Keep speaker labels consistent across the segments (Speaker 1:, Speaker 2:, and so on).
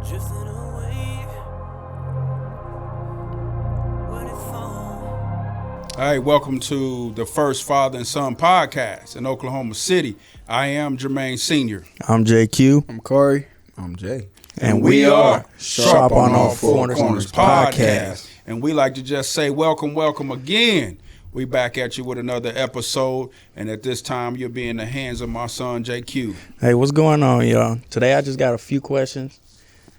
Speaker 1: Drifting away. What if
Speaker 2: All right, welcome to the First Father and Son podcast in Oklahoma City. I am Jermaine Sr.
Speaker 3: I'm JQ.
Speaker 4: I'm Corey. I'm Jay.
Speaker 3: And we are Sharp on All Four Corners podcast.
Speaker 2: And we like to just say welcome again. We back at you with another episode. And at this time, you'll be in the hands of my son, JQ.
Speaker 3: Hey, what's going on, y'all? Today I just got a few questions.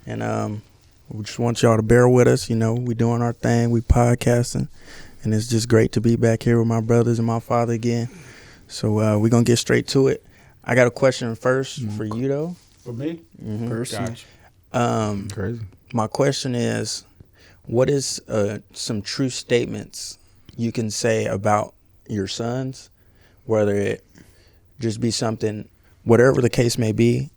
Speaker 3: And we just want y'all to bear with us. You know, we doing our thing. We podcasting. And it's just great to be back here with my brothers and my father again. So we're going to get straight to it. I got a question first for you, though.
Speaker 2: For me?
Speaker 3: Mm-hmm.
Speaker 4: Person.
Speaker 2: Gotcha.
Speaker 4: Crazy.
Speaker 3: My question is, what is some true statements you can say about your sons, whether it just be something, whatever the case may be,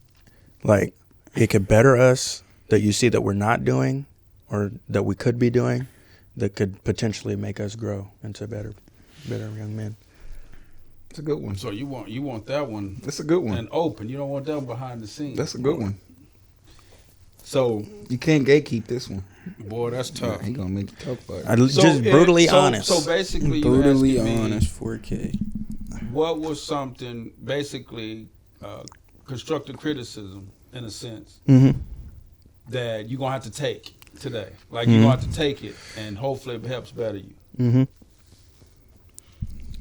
Speaker 3: like it could better us that you see that we're not doing or that we could be doing that could potentially make us grow into better young men.
Speaker 4: It's a good one.
Speaker 2: So you want that one
Speaker 4: That's a good one.
Speaker 2: and open. You don't want that one behind the scenes.
Speaker 4: That's a good one.
Speaker 2: So,
Speaker 4: You can't gatekeep this one.
Speaker 2: boy, that's tough.
Speaker 4: He gonna make you talk about it.
Speaker 3: Just brutally honest.
Speaker 2: So basically, you
Speaker 5: Brutally
Speaker 2: asking me,
Speaker 5: honest, 4K.
Speaker 2: what was something, basically, constructive criticism, in a sense,
Speaker 3: Mm-hmm.
Speaker 2: that you're going to have to take today? Like, you're going to have to take it, and hopefully it helps better you.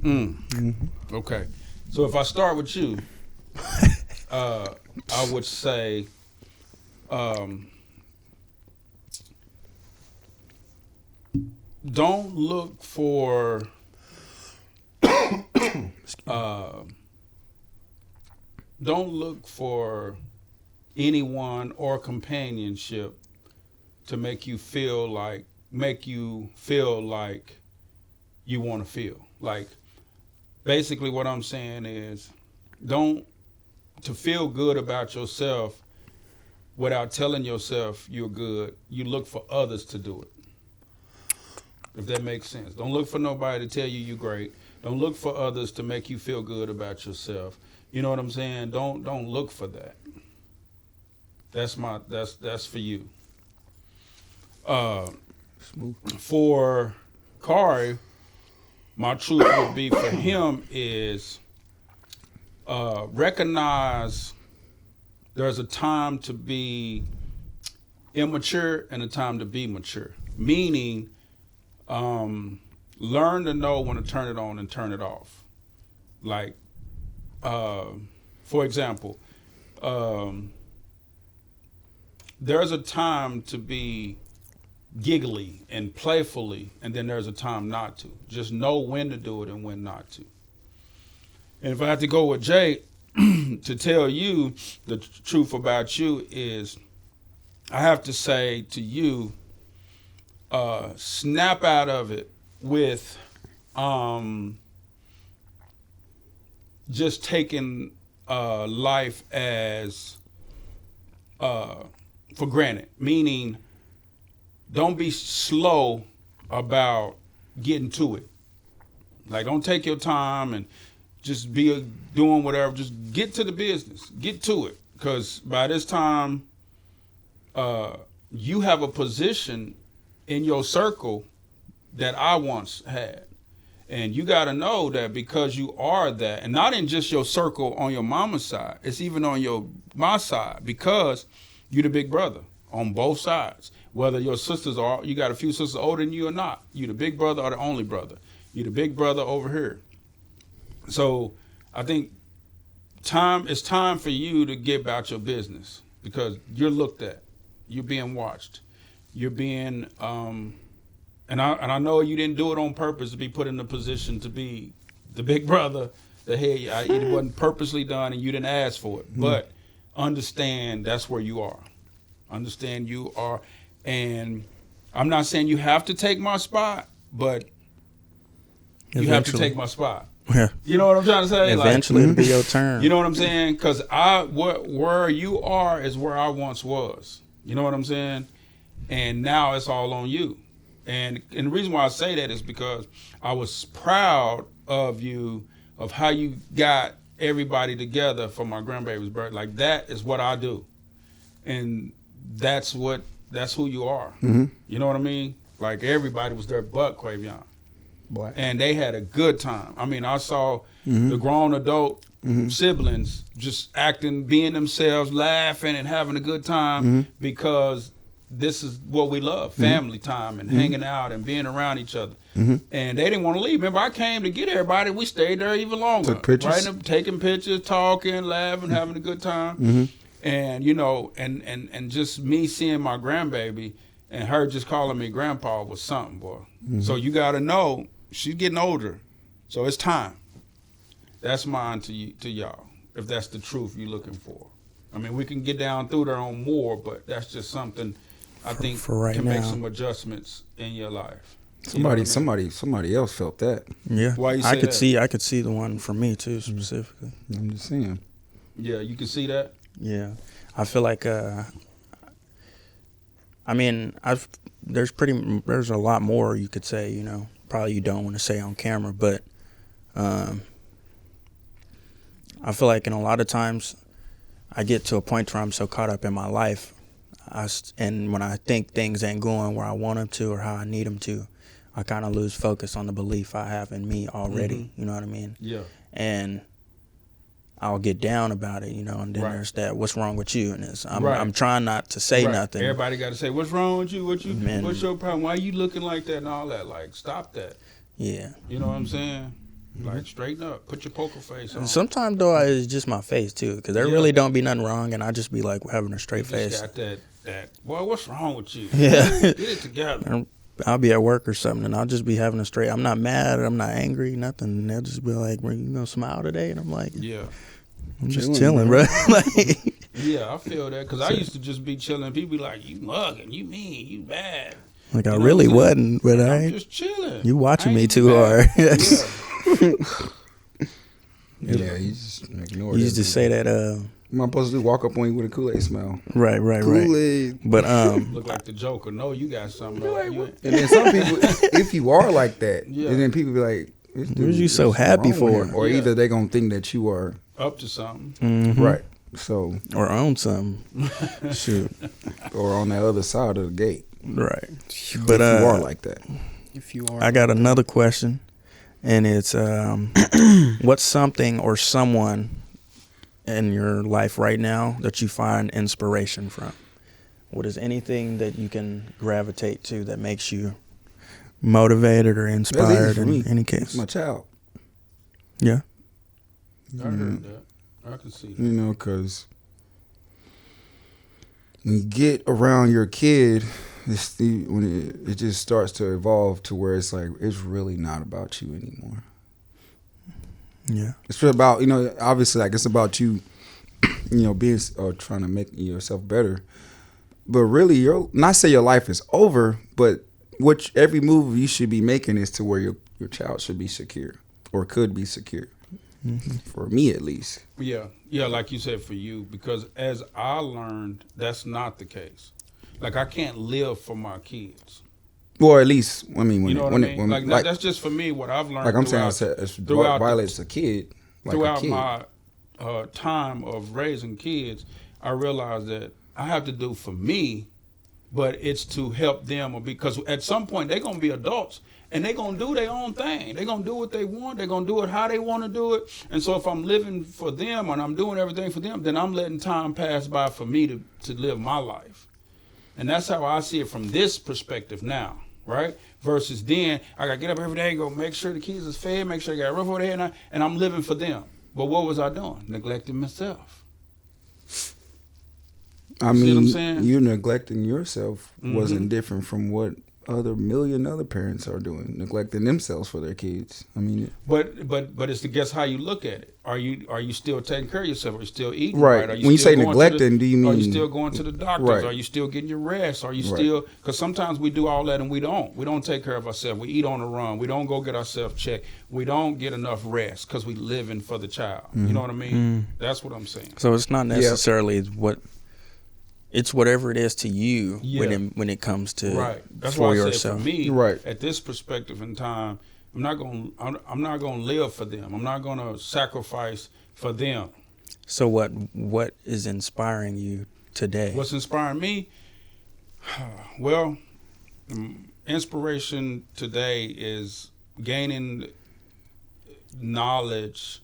Speaker 3: Mm-hmm.
Speaker 2: Okay. So if I start with you, I would say, don't look for anyone or companionship to make you feel like you want to feel. Like, basically what I'm saying is, to feel good about yourself without telling yourself you're good, you look for others to do it. If that makes sense. Don't look for nobody to tell you you're great. Don't look for others to make you feel good about yourself. You know what I'm saying? Don't look for that. That's for you.
Speaker 4: Smooth.
Speaker 2: For Corey, my truth would be for him is recognize there's a time to be immature and a time to be mature. Meaning, learn to know when to turn it on and turn it off. Like, for example, there's a time to be giggly and playfully, and then there's a time not to. Just know when to do it and when not to. And if I had to go with Jay, to tell you the truth about you is, I have to say to you, snap out of it with just taking life as for granted. Meaning, don't be slow about getting to it. Like, don't take your time and just be doing whatever. Just get to the business. Get to it. Because by this time, you have a position in your circle that I once had. And you got to know that because you are that, and not in just your circle on your mama's side, it's even on my side, because you're the big brother on both sides. Whether your sisters you got a few sisters older than you or not, you the big brother or the only brother. You the big brother over here. So I think it's time for you to get about your business, because you're looked at, you're being watched, you're being, and I know you didn't do it on purpose to be put in the position to be the big brother. It wasn't purposely done, and you didn't ask for it. But understand that's where you are. Understand you are, and I'm not saying you have to take my spot, but you have to take my spot.
Speaker 3: Yeah.
Speaker 2: You know what I'm trying to say?
Speaker 3: Eventually it'll be your turn.
Speaker 2: You know what I'm saying? Because where you are is where I once was. You know what I'm saying? And now it's all on you. And the reason why I say that is because I was proud of you, of how you got everybody together for my grandbaby's birthday. Like, that is what I do. And that's who you are.
Speaker 4: Mm-hmm.
Speaker 2: You know what I mean? Like everybody was there but Quavion.
Speaker 4: Boy.
Speaker 2: And they had a good time. I mean, I saw the grown adult siblings just acting, being themselves, laughing and having a good time because this is what we love, family time and hanging out and being around each other. And they didn't want to leave. Remember, I came to get everybody. We stayed there even longer.
Speaker 4: Took pictures?
Speaker 2: Taking pictures, talking, laughing, having a good time. And, you know, and just me seeing my grandbaby and her just calling me grandpa was something, boy. So you got to know, she's getting older. So it's time. That's mine to y'all, if that's the truth you're looking for. I mean, we can get down through there on more, but that's just something I think
Speaker 3: for right
Speaker 2: can make
Speaker 3: now.
Speaker 2: some adjustments in your life. You know what I mean?
Speaker 4: Somebody else felt that.
Speaker 3: Yeah,
Speaker 2: Why you
Speaker 3: I
Speaker 2: say
Speaker 3: could
Speaker 2: that?
Speaker 3: I could see the one for me too specifically.
Speaker 4: I'm just saying.
Speaker 2: Yeah, you can see that?
Speaker 3: Yeah, I feel like I mean, there's a lot more you could say, you know. Probably you don't want to say on camera, but I feel like in a lot of times I get to a point where I'm so caught up in my life, and when I think things ain't going where I want them to or how I need them to, I kind of lose focus on the belief I have in me already. You know what I mean?
Speaker 2: Yeah.
Speaker 3: And I'll get down about it, you know, and then
Speaker 2: Right.
Speaker 3: there's that, what's wrong with you? And
Speaker 2: Right.
Speaker 3: I'm trying not to say
Speaker 2: Right.
Speaker 3: nothing.
Speaker 2: Everybody got to say, what's wrong with you?
Speaker 3: Man.
Speaker 2: What's your problem? Why you looking like that and all that? Like, stop that.
Speaker 3: Yeah.
Speaker 2: You know what I'm saying? Like, straighten up. Put your poker face on.
Speaker 3: Sometimes though, it's just my face too, because there
Speaker 2: Yeah.
Speaker 3: really don't be nothing wrong, and I just be like having a
Speaker 2: You
Speaker 3: straight
Speaker 2: just
Speaker 3: face.
Speaker 2: got that. Boy, what's wrong with you?
Speaker 3: Yeah.
Speaker 2: Get it together.
Speaker 3: I'll be at work or something, and I'll just be having a straight. I'm not mad. I'm not angry. Nothing. And they'll just be like, "Well, you gonna smile today?" And I'm like,
Speaker 2: Yeah.
Speaker 3: "I'm just
Speaker 4: Chilling,
Speaker 3: chilling, bro." Like,
Speaker 2: Yeah, I feel that because I used to just be chilling. People be like, you mugging, you mean, you bad.
Speaker 3: like I
Speaker 2: You know
Speaker 3: really
Speaker 2: what I'm
Speaker 3: wasn't, but I
Speaker 2: I'm
Speaker 3: ain't.
Speaker 2: just chilling.
Speaker 3: You watching
Speaker 2: I
Speaker 3: me
Speaker 2: ain't
Speaker 3: too
Speaker 2: bad.
Speaker 3: hard.
Speaker 4: Yeah, you just ignore
Speaker 3: You
Speaker 4: it.
Speaker 3: used to say that.
Speaker 4: Am I supposed to walk up on you with a Kool-Aid smell?
Speaker 3: Right.
Speaker 4: Kool-Aid.
Speaker 3: But
Speaker 2: Look like the Joker. No, you got something. You ain't-
Speaker 4: And then some people, if you are like that,
Speaker 2: Yeah.
Speaker 4: and then people be like, this
Speaker 3: What
Speaker 4: dude,
Speaker 3: was you so
Speaker 4: what's
Speaker 3: happy
Speaker 4: wrong with
Speaker 3: for?
Speaker 4: him? Or
Speaker 2: Yeah.
Speaker 4: either they going to think that you are,
Speaker 2: up to something.
Speaker 3: Mhm.
Speaker 4: right. So,
Speaker 3: Or own something. Shoot.
Speaker 4: or on the other side of the gate.
Speaker 3: Right.
Speaker 4: But
Speaker 3: But
Speaker 4: if you are like that.
Speaker 5: If you are,
Speaker 3: I got another question, and it's what's something or someone in your life right now that you find inspiration from? What is anything that you can gravitate to that makes you motivated or
Speaker 4: That's easy
Speaker 3: inspired
Speaker 4: for
Speaker 3: in
Speaker 4: me.
Speaker 3: any
Speaker 4: It's
Speaker 3: case?
Speaker 4: my child.
Speaker 3: Yeah.
Speaker 2: I heard that. I can see that.
Speaker 4: You know, because when you get around your kid, when it just starts to evolve to where it's like, it's really not about you anymore.
Speaker 3: Yeah.
Speaker 4: It's about, you know, obviously, like, it's about you, you know, being or trying to make yourself better. But really, not say your life is over, but every move you should be making is to where your child should be secure or could be secure. For me, at least.
Speaker 2: Yeah, like you said, for you, because as I learned, that's not the case. Like, I can't live for my kids.
Speaker 4: Or at least, I mean, when
Speaker 2: You know
Speaker 4: it,
Speaker 2: what
Speaker 4: when
Speaker 2: I
Speaker 4: it,
Speaker 2: mean?
Speaker 4: when,
Speaker 2: Like, that's just for me what I've learned.
Speaker 4: like I'm saying,
Speaker 2: throughout-
Speaker 4: it
Speaker 2: throughout
Speaker 4: violates a kid. Like
Speaker 2: throughout
Speaker 4: a kid.
Speaker 2: my time of raising kids, I realized that I have to do for me, but it's to help them, or because at some point they're gonna be adults and they're gonna do their own thing. They're gonna do what they want. They're gonna do it how they want to do it. And so if I'm living for them and I'm doing everything for them, then I'm letting time pass by for me to live my life. And that's how I see it from this perspective now, right? Versus then, I gotta get up every day and go make sure the kids is fed, make sure they got a roof over their head, and I'm living for them. But what was I doing? Neglecting myself.
Speaker 4: I
Speaker 2: See what I'm
Speaker 4: mean,
Speaker 2: saying?
Speaker 4: you neglecting yourself
Speaker 2: Mm-hmm.
Speaker 4: wasn't different from what million other parents are doing, neglecting themselves for their kids. I mean,
Speaker 2: But it's to guess how you look at it. Are you still taking care of yourself? Are you still eating
Speaker 4: Right.
Speaker 2: Are
Speaker 4: When you
Speaker 2: still
Speaker 4: say
Speaker 2: going to
Speaker 4: neglecting, do you
Speaker 2: Are you
Speaker 4: mean-
Speaker 2: still going to the doctors?
Speaker 4: Right.
Speaker 2: Are you still getting your rest? Are you
Speaker 4: Right.
Speaker 2: still? Because sometimes we do all that and we don't. We don't take care of ourselves. We eat on the run. We don't go get ourselves checked. We don't get enough rest because we living for the child. You know what I mean? That's what I'm saying.
Speaker 3: So it's not necessarily it's whatever it is to you
Speaker 2: Yeah.
Speaker 3: when it comes to
Speaker 2: Right. That's
Speaker 3: for
Speaker 2: why I
Speaker 3: yourself.
Speaker 2: said for me,
Speaker 4: Right.
Speaker 2: at this perspective in time, I'm not gonna live for them. I'm not gonna sacrifice for them.
Speaker 3: So what is inspiring you today?
Speaker 2: What's inspiring me? Well, inspiration today is gaining knowledge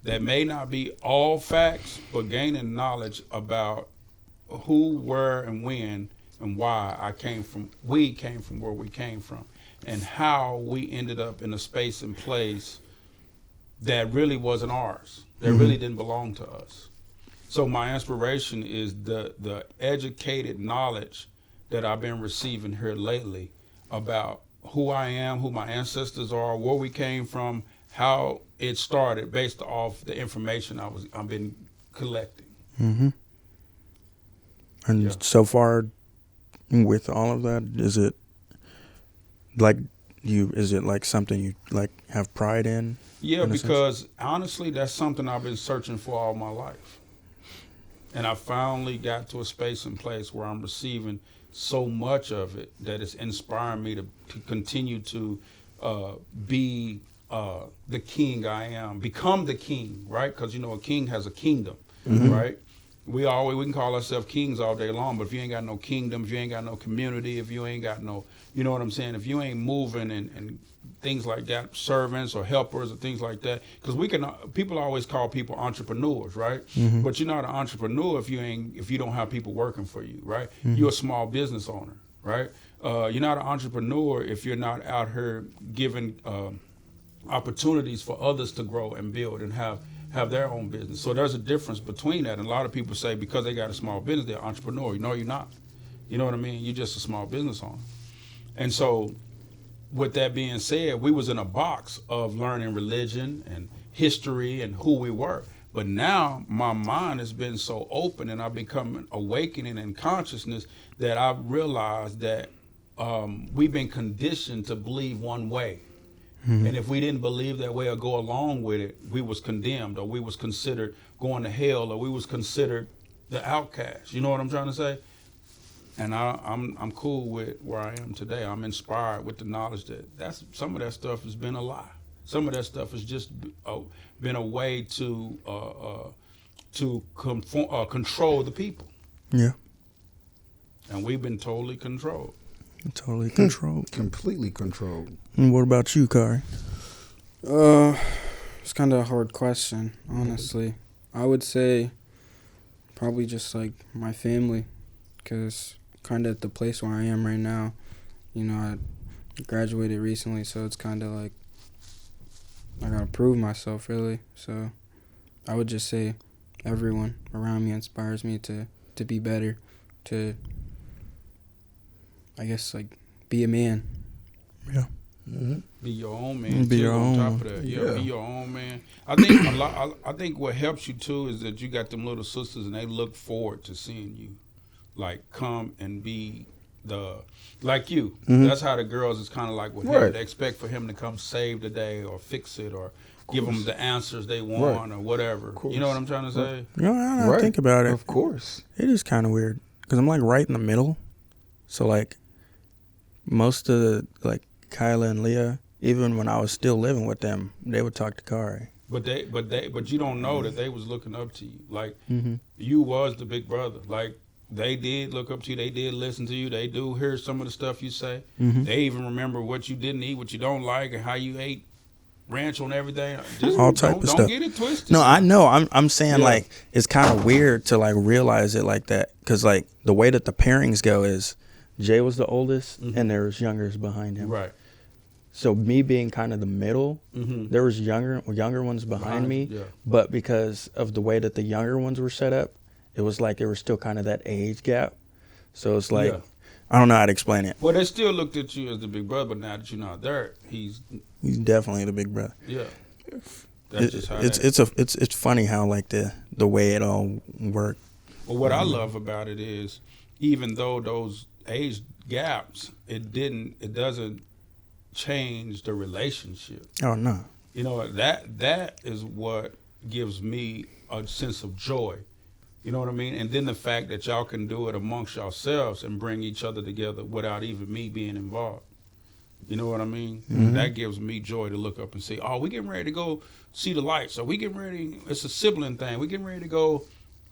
Speaker 2: that may not be all facts, but gaining knowledge about who, where, and when, and why we came from where we came from, and how we ended up in a space and place that really wasn't ours, that really didn't belong to us. So my inspiration is the educated knowledge that I've been receiving here lately about who I am, who my ancestors are, where we came from, how it started based off the information I've been collecting.
Speaker 3: Mm-hmm. And
Speaker 2: Yeah.
Speaker 3: so far, with all of that, is it like something you like have pride in?
Speaker 2: Yeah,
Speaker 3: in a sense?
Speaker 2: because honestly, that's something I've been searching for all my life. And I finally got to a space and place where I'm receiving so much of it that it's inspiring me to continue to be the king I am, become the king, right? Because, a king has a kingdom, right? We can call ourselves kings all day long, but if you ain't got no kingdom, if you ain't got no community, if you ain't got no, you know what I'm saying? If you ain't moving and things like that, servants or helpers or things like that, because people always call people entrepreneurs, right? But you're not an entrepreneur if you don't have people working for you, right? You're a small business owner, right? You're not an entrepreneur if you're not out here giving opportunities for others to grow and build and have their own business. So there's a difference between that. And a lot of people say because they got a small business, they're an entrepreneur. No, you're not. You know what I mean? You're just a small business owner. And so with that being said, we was in a box of learning religion and history and who we were. But now my mind has been so open and I've become awakening in consciousness that I've realized that we've been conditioned to believe one way. And if we didn't believe that way or go along with it, we was condemned or we was considered going to hell or we was considered the outcast. You know what I'm trying to say? And I'm cool with where I am today. I'm inspired with the knowledge that some of that stuff has been a lie. Some of that stuff has just been a way to control the people.
Speaker 3: Yeah.
Speaker 2: And we've been totally controlled.
Speaker 3: Totally controlled.
Speaker 4: Completely controlled.
Speaker 3: And what about you, Kari?
Speaker 5: It's kind of a hard question, honestly. I would say probably just like my family, because kind of at the place where I am right now, I graduated recently, so it's kind of like I gotta prove myself, really. So I would just say everyone around me inspires me to be better, to, I guess, like, be a man.
Speaker 3: Yeah.
Speaker 2: Be your own man.
Speaker 3: Be
Speaker 2: too,
Speaker 3: your
Speaker 2: on
Speaker 3: own.
Speaker 2: top of that,
Speaker 4: Yeah.
Speaker 2: be your own man. I think I think what helps you too is that you got them little sisters and they look forward to seeing you, like come and be like you. That's how the girls is kind of like with him.
Speaker 4: Right.
Speaker 2: They expect for him to come save the day or fix it or give them the answers they want or whatever. You know what I'm trying to say?
Speaker 3: I think about it.
Speaker 4: Of course.
Speaker 3: It is kind of weird because I'm like right in the middle. So like most of the, like Kyla and Leah, even when I was still living with them, they would talk to Kari.
Speaker 2: But you don't know that they was looking up to you. Like you was the big brother. Like they did look up to you. They did listen to you. They do hear some of the stuff you say. They even remember what you didn't eat, what you don't like, and how you ate ranch on everything. Just
Speaker 3: All type of
Speaker 2: don't
Speaker 3: stuff.
Speaker 2: get it twisted.
Speaker 3: No, I know. I'm saying
Speaker 2: Yeah.
Speaker 3: like it's kind of weird to like realize it like that because like the way that the pairings go is Jay was the oldest and there was youngers behind him.
Speaker 2: Right.
Speaker 3: So me being kind of the middle, there was younger ones behind me,
Speaker 2: yeah.
Speaker 3: but because of the way that the younger ones were set up, it was like there was still kind of that age gap. So it's like
Speaker 2: Yeah.
Speaker 3: I don't know how to explain it.
Speaker 2: Well, they still looked at you as the big brother, but now that you're not there, he's
Speaker 3: He's definitely the big brother.
Speaker 2: yeah. That's just how
Speaker 3: It's funny how like the way it all worked.
Speaker 2: Well, what I love about it is, even though those age gaps, it doesn't change the relationship.
Speaker 3: Oh no.
Speaker 2: You know, that is what gives me a sense of joy. You know what I mean? And then the fact that y'all can do it amongst yourselves and bring each other together without even me being involved. You know what I mean? That gives me joy to look up and see, oh, we getting ready to go see the lights. So we getting ready, it's a sibling thing. We getting ready to go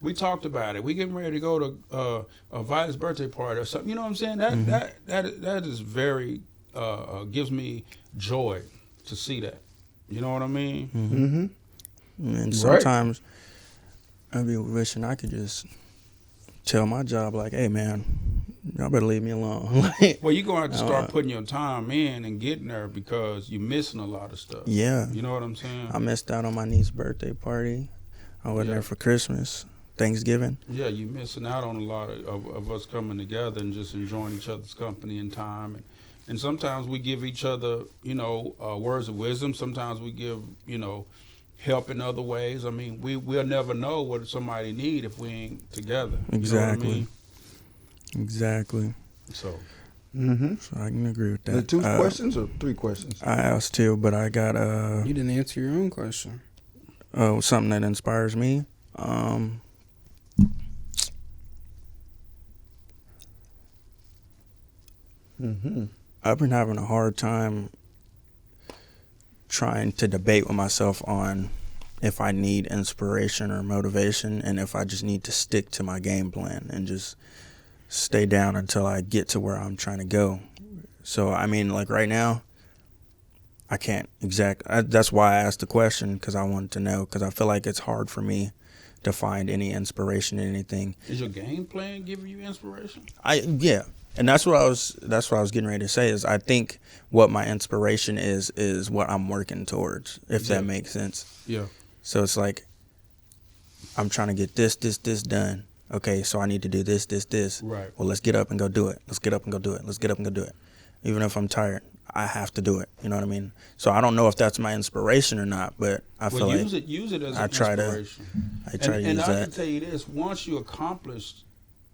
Speaker 2: We talked about it. We getting ready to go to a Violet's birthday party or something. You know what I'm saying? That is very gives me joy to see that. You know what I mean?
Speaker 3: Mm-hmm. And sometimes I be wishing I could just tell my job like, "Hey, man, y'all better leave me alone."
Speaker 2: Well, you're gonna have to start putting your time in and getting there because you're missing a lot of stuff.
Speaker 3: Yeah.
Speaker 2: You know what I'm saying?
Speaker 3: I missed out on my niece's birthday party. I wasn't there for Christmas, Thanksgiving.
Speaker 2: Yeah, you're missing out on a lot of us coming together and just enjoying each other's company and time. And sometimes we give each other, words of wisdom. Sometimes we give, help in other ways. I mean, we'll never know what somebody need if we ain't together.
Speaker 3: Exactly.
Speaker 2: You know what I mean?
Speaker 3: Exactly.
Speaker 2: So.
Speaker 3: So I can agree with that.
Speaker 4: 2 questions or 3 questions?
Speaker 3: I asked 2, but I got
Speaker 5: You didn't answer your own question.
Speaker 3: something that inspires me. I've been having a hard time trying to debate with myself on if I need inspiration or motivation, and if I just need to stick to my game plan and just stay down until I get to where I'm trying to go. So, I mean, like right now, I can't that's why I asked the question, because I wanted to know, because I feel like it's hard for me to find any inspiration in anything.
Speaker 2: Is your game plan giving you inspiration?
Speaker 3: Yeah. And that's what I was getting ready to say, is I think what my inspiration is what I'm working towards, if that makes sense.
Speaker 2: Yeah.
Speaker 3: So it's like, I'm trying to get this done. Okay, so I need to do this.
Speaker 2: Right.
Speaker 3: Well, let's get up and go do it. Let's get up and go do it. Let's get up and go do it. Even if I'm tired, I have to do it. You know what I mean? So I don't know if that's my inspiration or not, but I feel like
Speaker 2: use it as an
Speaker 3: I try to
Speaker 2: inspiration.
Speaker 3: I try to use
Speaker 2: and I
Speaker 3: that.
Speaker 2: can tell you this: once you accomplish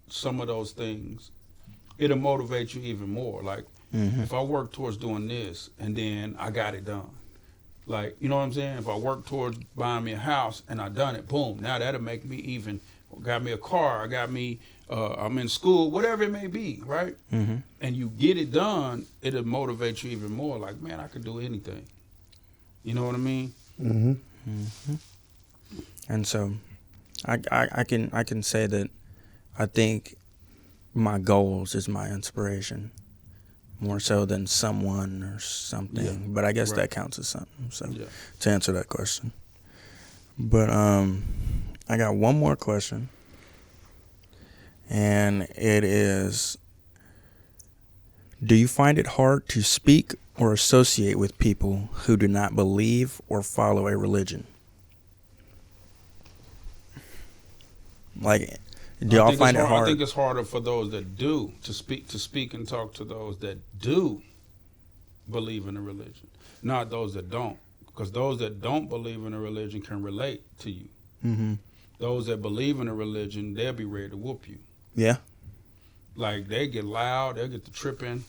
Speaker 2: some of those things, it'll motivate you even more. Like if I work towards doing this and then I got it done. Like, you know what I'm saying? If I work towards buying me a house and I done it, boom, now that'll make me even, got me a car, I got me, I'm in school, whatever it may be, right? And you get it done, it'll motivate you even more. Like, man, I could do anything. You know what I mean?
Speaker 3: And so I can say that I think my goals is my inspiration more so than someone or something.
Speaker 2: Yeah.
Speaker 3: But I guess
Speaker 2: Right.
Speaker 3: that counts as something. So
Speaker 2: Yeah.
Speaker 3: to answer that question. But I got one more question. And it is, do you find it hard to speak or associate with people who do not believe or follow a religion? Like, do y'all find it hard?
Speaker 2: I think it's harder for those that do to speak and talk to those that do believe in a religion, not those that don't. Because those that don't believe in a religion can relate to you. Those that believe in a religion, they'll be ready to whoop you.
Speaker 3: Yeah.
Speaker 2: Like, they get loud, they'll get to tripping,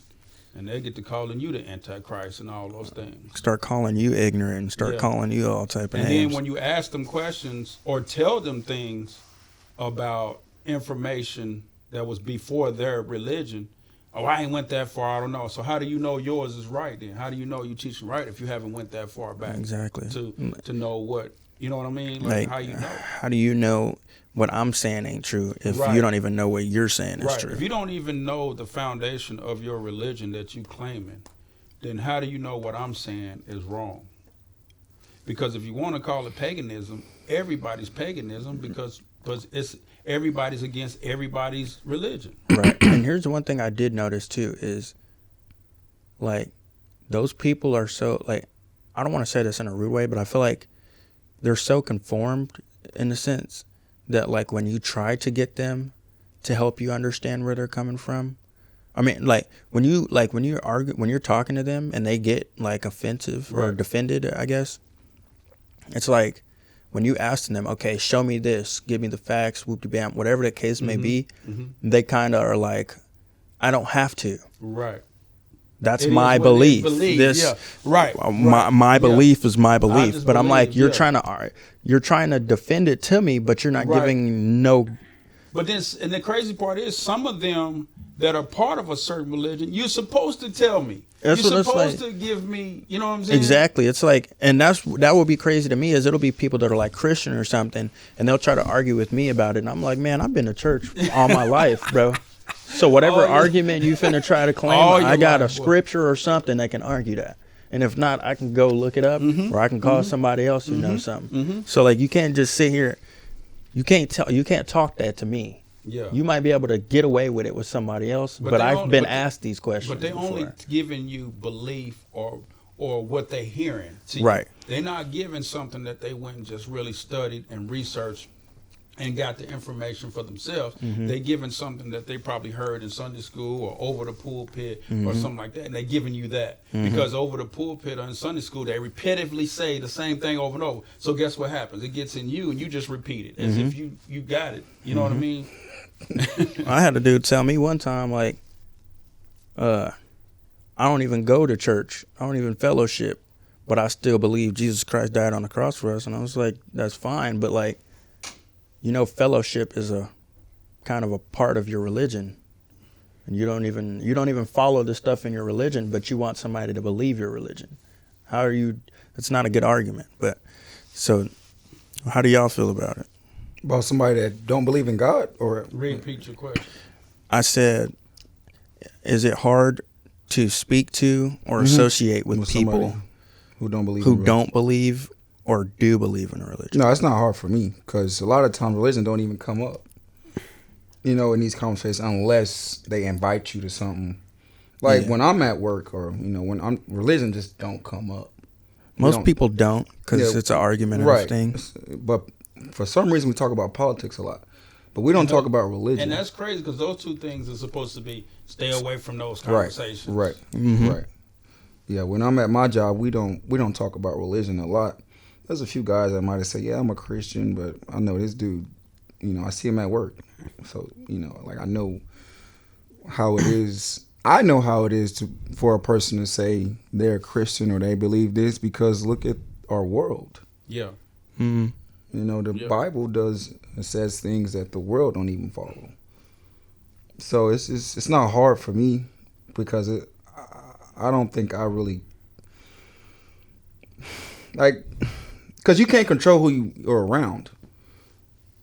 Speaker 2: and they get to calling you the Antichrist and all those things.
Speaker 3: Start calling you ignorant and start
Speaker 2: Yeah.
Speaker 3: calling you all type of
Speaker 2: And
Speaker 3: names.
Speaker 2: then when you ask them questions or tell them things about information that was before their religion, oh, I ain't went that far, I don't know. So how do you know yours is right then? How do you know you teaching right if you haven't went that far back?
Speaker 3: Exactly.
Speaker 2: To know what, you know what I mean? Like, how you know?
Speaker 3: How do you know what I'm saying ain't true if
Speaker 2: Right.
Speaker 3: you don't even know what you're saying is
Speaker 2: Right.
Speaker 3: true?
Speaker 2: If you don't even know the foundation of your religion that you claiming, then how do you know what I'm saying is wrong? Because if you want to call it paganism, everybody's paganism because it's everybody's against everybody's religion.
Speaker 3: Right. And here's the one thing I did notice too is, like, those people are so, like, I don't want to say this in a rude way, but I feel like they're so conformed in a sense that, like, when you try to get them to help you understand where they're coming from, I mean, when you're talking to them and they get like offensive or
Speaker 2: Right.
Speaker 3: defended, I guess, it's like when you ask them, okay, show me this, give me the facts, whoop-de-bam, whatever the case may be, they kind of are like, I don't have to.
Speaker 2: Right.
Speaker 3: That's
Speaker 2: It
Speaker 3: my
Speaker 2: is what it is
Speaker 3: belief.
Speaker 2: believed,
Speaker 3: This,
Speaker 2: yeah. Right.
Speaker 3: my
Speaker 2: Yeah.
Speaker 3: belief is my belief.
Speaker 2: just
Speaker 3: But I'm like,
Speaker 2: believe,
Speaker 3: you're trying to defend it to me, but you're not
Speaker 2: Right.
Speaker 3: giving no.
Speaker 2: But then, and the crazy part is, some of them that are part of a certain religion, you're supposed to tell me.
Speaker 3: That's
Speaker 2: You're
Speaker 3: what it's
Speaker 2: supposed
Speaker 3: like.
Speaker 2: to give me, you know what I'm saying?
Speaker 3: Exactly. It's like, and that would be crazy to me, is it'll be people that are like Christian or something, and they'll try to argue with me about it, and I'm like, man, I've been to church all my life, bro. So whatever argument you finna try to claim,
Speaker 2: All your
Speaker 3: I got a
Speaker 2: life, boy.
Speaker 3: scripture or something that can argue that. And if not, I can go look it up, or I can call somebody else who knows something. So like, you can't just sit here. You can't talk that to me.
Speaker 2: Yeah.
Speaker 3: You might be able to get away with it with somebody else, but
Speaker 2: they
Speaker 3: I've
Speaker 2: only-
Speaker 3: been
Speaker 2: but-
Speaker 3: asked these questions.
Speaker 2: But they only
Speaker 3: before.
Speaker 2: giving you belief or what they hearing to you.
Speaker 3: Right.
Speaker 2: They're not giving something that they went and just really studied and researched and got the information for themselves. They giving something that they probably heard in Sunday school or over the pulpit or something like that, and they're giving you that because over the pulpit or in Sunday school they repetitively say the same thing over and over. So guess what happens? It gets in you, and you just repeat it as if you got it. You know what I mean?
Speaker 3: I had a dude tell me one time, like, I don't even go to church. I don't even fellowship, but I still believe Jesus Christ died on the cross for us. And I was like, that's fine. But like, fellowship is a kind of a part of your religion. And you don't even follow the stuff in your religion, but you want somebody to believe your religion. How are you? It's not a good argument. But so how do y'all feel about it?
Speaker 4: About somebody that don't believe in God, or
Speaker 2: Repeat your question.
Speaker 3: I said, is it hard to speak to or associate with
Speaker 4: somebody
Speaker 3: people
Speaker 4: who don't believe
Speaker 3: who
Speaker 4: in
Speaker 3: don't believe or do believe in a religion?
Speaker 4: No, it's not hard for me because a lot of times religion don't even come up, in these conversations unless they invite you to something. Like
Speaker 3: Yeah.
Speaker 4: when I'm at work or, when I'm religion just don't come up.
Speaker 3: Most
Speaker 4: don't-
Speaker 3: people don't because
Speaker 4: Yeah,
Speaker 3: it's an argument
Speaker 4: right.
Speaker 3: of thing.
Speaker 4: But for some reason we talk about politics a lot, but we don't talk about religion.
Speaker 2: And that's crazy because those two things are supposed to be stay away from those
Speaker 4: right,
Speaker 2: conversations.
Speaker 4: right, right. Yeah, when I'm at my job, we don't talk about religion a lot. There's a few guys that might have said, "Yeah, I'm a Christian," but I know this dude. I see him at work, so like I know how it is. I know how it is for a person to say they're a Christian or they believe this because look at our world.
Speaker 2: Yeah.
Speaker 3: Mm-hmm.
Speaker 4: The
Speaker 2: Yeah.
Speaker 4: Bible says things that the world don't even follow. So it's not hard for me because I don't think I really like, because you can't control who you are around.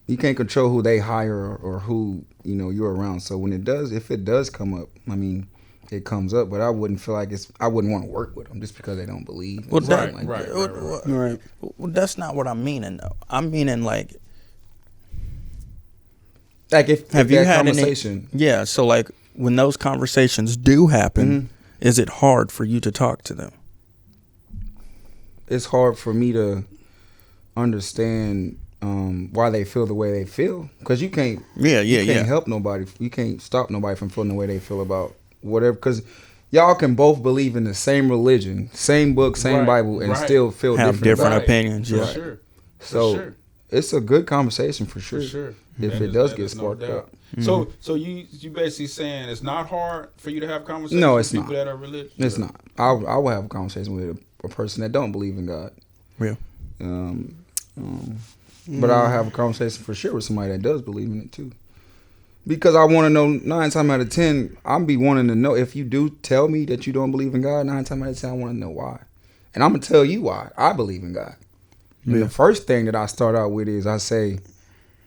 Speaker 4: You can't control who they hire or who you're around. So if it does come up, I mean, it comes up. But I wouldn't feel like I wouldn't want to work with them just because they don't believe.
Speaker 3: Well,
Speaker 4: or something
Speaker 2: right.
Speaker 5: Right.
Speaker 3: Well, that's not what I'm meaning though. I'm meaning like,
Speaker 4: Like if
Speaker 3: have you
Speaker 4: that
Speaker 3: had
Speaker 4: conversation?
Speaker 3: Yeah. So like when those conversations do happen, is it hard for you to talk to them?
Speaker 4: It's hard for me to understand why they feel the way they feel, because you can't help nobody. You can't stop nobody from feeling the way they feel about whatever, because y'all can both believe in the same religion, same book, same
Speaker 2: Right,
Speaker 4: Bible, and
Speaker 2: right.
Speaker 4: still feel
Speaker 3: Have
Speaker 4: different
Speaker 3: different
Speaker 4: about it.
Speaker 3: opinions.
Speaker 2: For
Speaker 3: Yeah.
Speaker 2: sure.
Speaker 4: So
Speaker 2: For sure.
Speaker 4: it's a good conversation for
Speaker 2: For
Speaker 4: sure.
Speaker 2: sure.
Speaker 4: If
Speaker 2: That
Speaker 4: it
Speaker 2: is-
Speaker 4: does
Speaker 2: that
Speaker 4: get
Speaker 2: is no
Speaker 4: sparked
Speaker 2: doubt.
Speaker 4: up.
Speaker 2: So you basically saying it's not hard for you to have conversations
Speaker 4: No,
Speaker 2: with
Speaker 4: it's
Speaker 2: people
Speaker 4: not.
Speaker 2: that are religious?
Speaker 4: It's not. I will have a conversation with a person that don't believe in God.
Speaker 3: Yeah.
Speaker 4: But I'll have a conversation for sure with somebody that does believe in it too. Because I want to know 9 times out of 10, I'm be wanting to know if you do tell me that you don't believe in God. 9 times out of 10, I want to know why, and I'm gonna tell you why I believe in God. And the first thing that I start out with is I say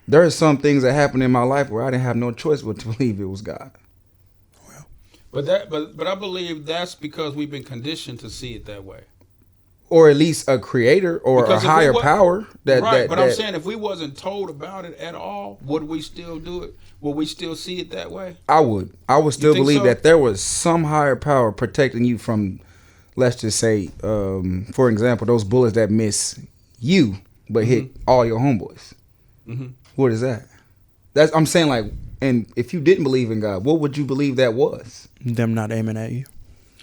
Speaker 4: there are some things that happened in my life where I didn't have no choice but to believe it was God.
Speaker 2: But I believe that's because we've been conditioned to see it that way.
Speaker 4: Or at least a creator or
Speaker 2: Because
Speaker 4: a
Speaker 2: if we
Speaker 4: higher
Speaker 2: wa-
Speaker 4: power that
Speaker 2: Right, but I'm
Speaker 4: that-
Speaker 2: saying if we wasn't told about it at all, would we still do it? Would we still see it that way?
Speaker 4: I would still
Speaker 2: think
Speaker 4: believe
Speaker 2: so?
Speaker 4: that there was some higher power protecting you from, let's just say, for example, those bullets that miss you but hit all your homeboys.
Speaker 2: Mhm.
Speaker 4: What is that? I'm saying, like, and if you didn't believe in God, what would you believe that was?
Speaker 3: Them not aiming at you.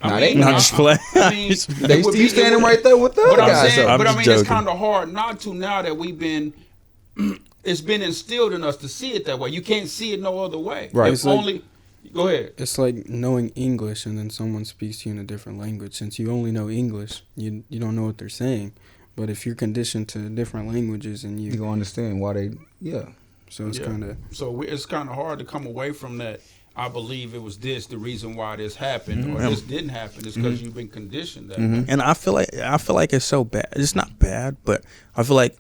Speaker 4: Nah, they
Speaker 3: Not just playing.
Speaker 2: I mean,
Speaker 4: They
Speaker 2: it would
Speaker 4: still
Speaker 2: be-
Speaker 4: standing
Speaker 2: it would-
Speaker 4: right there with the
Speaker 2: But
Speaker 4: other
Speaker 2: I'm
Speaker 4: guys.
Speaker 2: saying,
Speaker 4: though.
Speaker 2: but I
Speaker 3: just
Speaker 2: mean, it's
Speaker 3: joking.
Speaker 2: kind of hard not to now that we've been. It's been instilled in us to see it that way. You can't see it no other way.
Speaker 4: Right.
Speaker 2: If
Speaker 5: It's like-
Speaker 2: only. Go ahead.
Speaker 5: It's like knowing English and then someone speaks to you in a different language. Since you only know English, you don't know what they're saying. But if you're conditioned to different languages and
Speaker 4: You
Speaker 5: you
Speaker 4: gonna understand why they, yeah.
Speaker 5: So it's
Speaker 2: Yeah.
Speaker 5: kind of
Speaker 2: It's kind of hard to come away from that. I believe it was this, the reason why this happened, or this didn't happen. It's because you've been conditioned that way.
Speaker 3: And I feel like it's so bad. It's not bad, but I feel like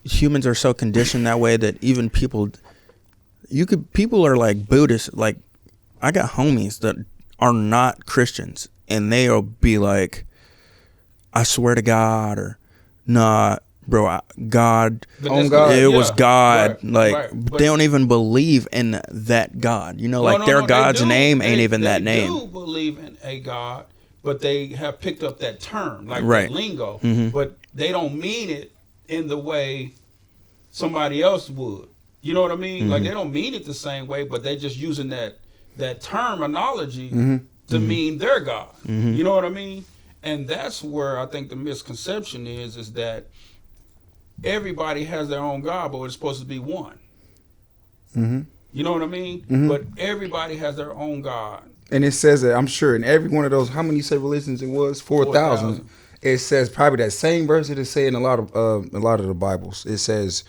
Speaker 3: humans are so conditioned that way that even people are like Buddhists. Like, I got homies that are not Christians, and they'll be like, I swear to God, or nah, bro, God,
Speaker 2: But
Speaker 4: On
Speaker 2: that's-
Speaker 4: God.
Speaker 3: it was
Speaker 2: yeah,
Speaker 3: God.
Speaker 2: right,
Speaker 3: Like,
Speaker 2: right. But-
Speaker 3: they don't even believe in that God. You know,
Speaker 2: Well,
Speaker 3: like their
Speaker 2: they
Speaker 3: God's
Speaker 2: do.
Speaker 3: name ain't
Speaker 2: They-
Speaker 3: even that
Speaker 2: They
Speaker 3: name.
Speaker 2: do believe in a God, but they have picked up that term, like
Speaker 3: Right.
Speaker 2: that lingo,
Speaker 3: Mhm.
Speaker 2: but they don't mean it in the way somebody else would. You know what I mean? Like, they don't mean it the same way, but they're just using that terminology to mean their God. You know what I mean? And that's where I think the misconception is that everybody has their own God, but it's supposed to be one. You know what I mean? But everybody has their own God.
Speaker 4: And it says that, I'm sure, in every one of those, how many you say religions it was? 4,000.
Speaker 2: 4,000.
Speaker 4: It says probably that same verse that it say in a lot of the Bibles. It says,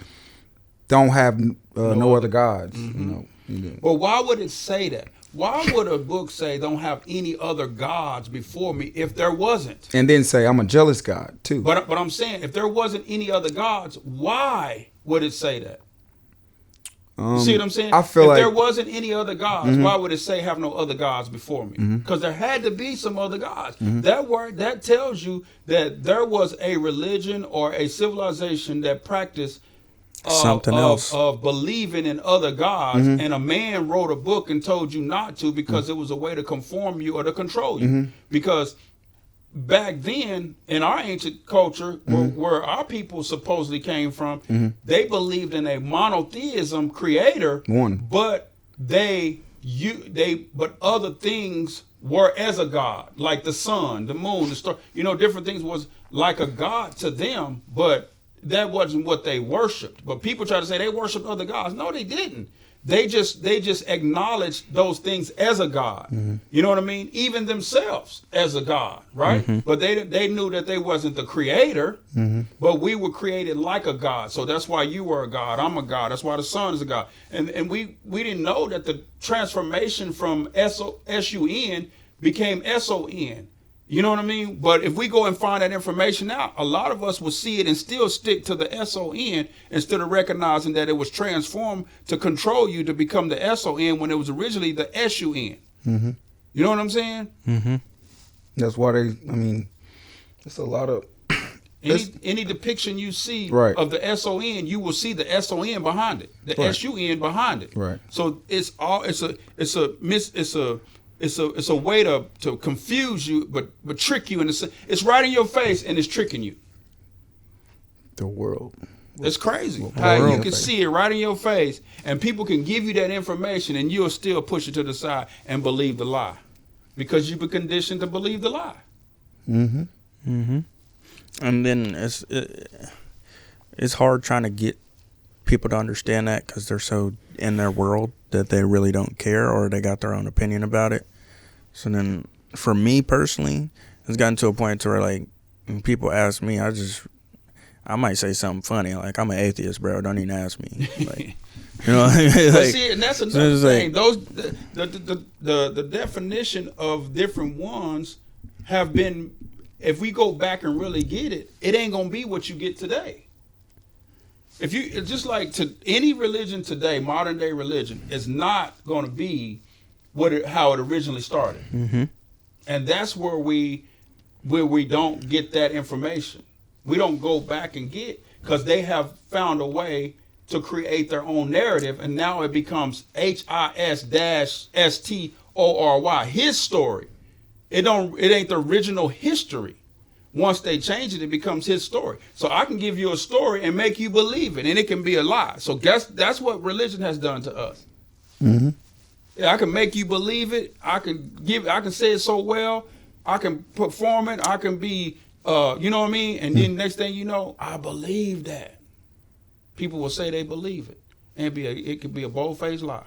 Speaker 4: "Don't have no other gods." You know.
Speaker 2: But why would it say that? Why would a book say don't have any other gods before me if there wasn't?
Speaker 4: And then say, "I'm a jealous God too."
Speaker 2: But I'm saying if there wasn't any other gods, why would it say that? You see what I'm saying?
Speaker 4: I feel
Speaker 2: if
Speaker 4: like
Speaker 2: there wasn't any other gods, why would it say have no other gods before me? Because there had to be some other gods. That word that tells you that there was a religion or a civilization that practiced
Speaker 3: Something else.
Speaker 2: of believing in other gods, and a man wrote a book and told you not to because it was a way to conform you or to control you. Because back then in our ancient culture, where our people supposedly came from, they believed in a monotheism creator,
Speaker 4: One.
Speaker 2: but but other things were as a god, like the sun, the moon, the star. You know, different things was like a god to them, but that wasn't what they worshipped. But people try to say they worshiped other gods. No, they didn't. They just acknowledged those things as a god. You know what I mean? Even themselves as a god, right? But they knew that they wasn't the creator. But we were created like a god. So that's why you were a god. I'm a god. That's why the sun is a god. And we didn't know that the transformation from S-U-N became S-O-N. You know what I mean? But if we go and find that information out, a lot of us will see it and still stick to the S-O-N instead of recognizing that it was transformed to control you to become the S-O-N when it was originally the S-U-N. You know what I'm saying?
Speaker 4: that's why it's a lot of
Speaker 2: Any depiction you see
Speaker 4: Right.
Speaker 2: of the S-O-N, you will see the S-O-N behind it, the
Speaker 4: Right.
Speaker 2: S-U-N behind it.
Speaker 4: Right.
Speaker 2: So it's a way to confuse you, but trick you in the sense. It's right in your face and it's tricking you.
Speaker 4: the world.
Speaker 2: It's crazy how
Speaker 3: world.
Speaker 2: you can see it right in your face, and people can give you that information, and you'll still push it to the side and believe the lie because you've been conditioned to believe the lie.
Speaker 3: And then it's hard trying to get people to understand that because they're so in their world that they really don't care or they got their own opinion about it. So then, for me personally, it's gotten to a point to where, like, when people ask me, I might say something funny, like, I'm an atheist, bro. Don't even ask me. Like, you know,
Speaker 2: But
Speaker 3: like,
Speaker 2: see, and that's
Speaker 3: so
Speaker 2: another
Speaker 3: it's
Speaker 2: thing.
Speaker 3: like-
Speaker 2: The definition of different ones have been. If we go back and really get it, it ain't gonna be what you get today. If you it's just like to any religion today, modern day religion is not gonna be how it originally started, and that's where we don't get that information. We don't go back and get because they have found a way to create their own narrative, and now it becomes HIS-STORY, his story. It ain't the original history. Once they change it, it becomes his story. So I can give you a story and make you believe it, and it can be a lie. So that's what religion has done to us. Yeah, I can make you believe it. I can say it so well. I can perform it. I can be, you know what I mean? And then next thing you know, I believe that. People will say they believe it, and it could be a bold-faced lie.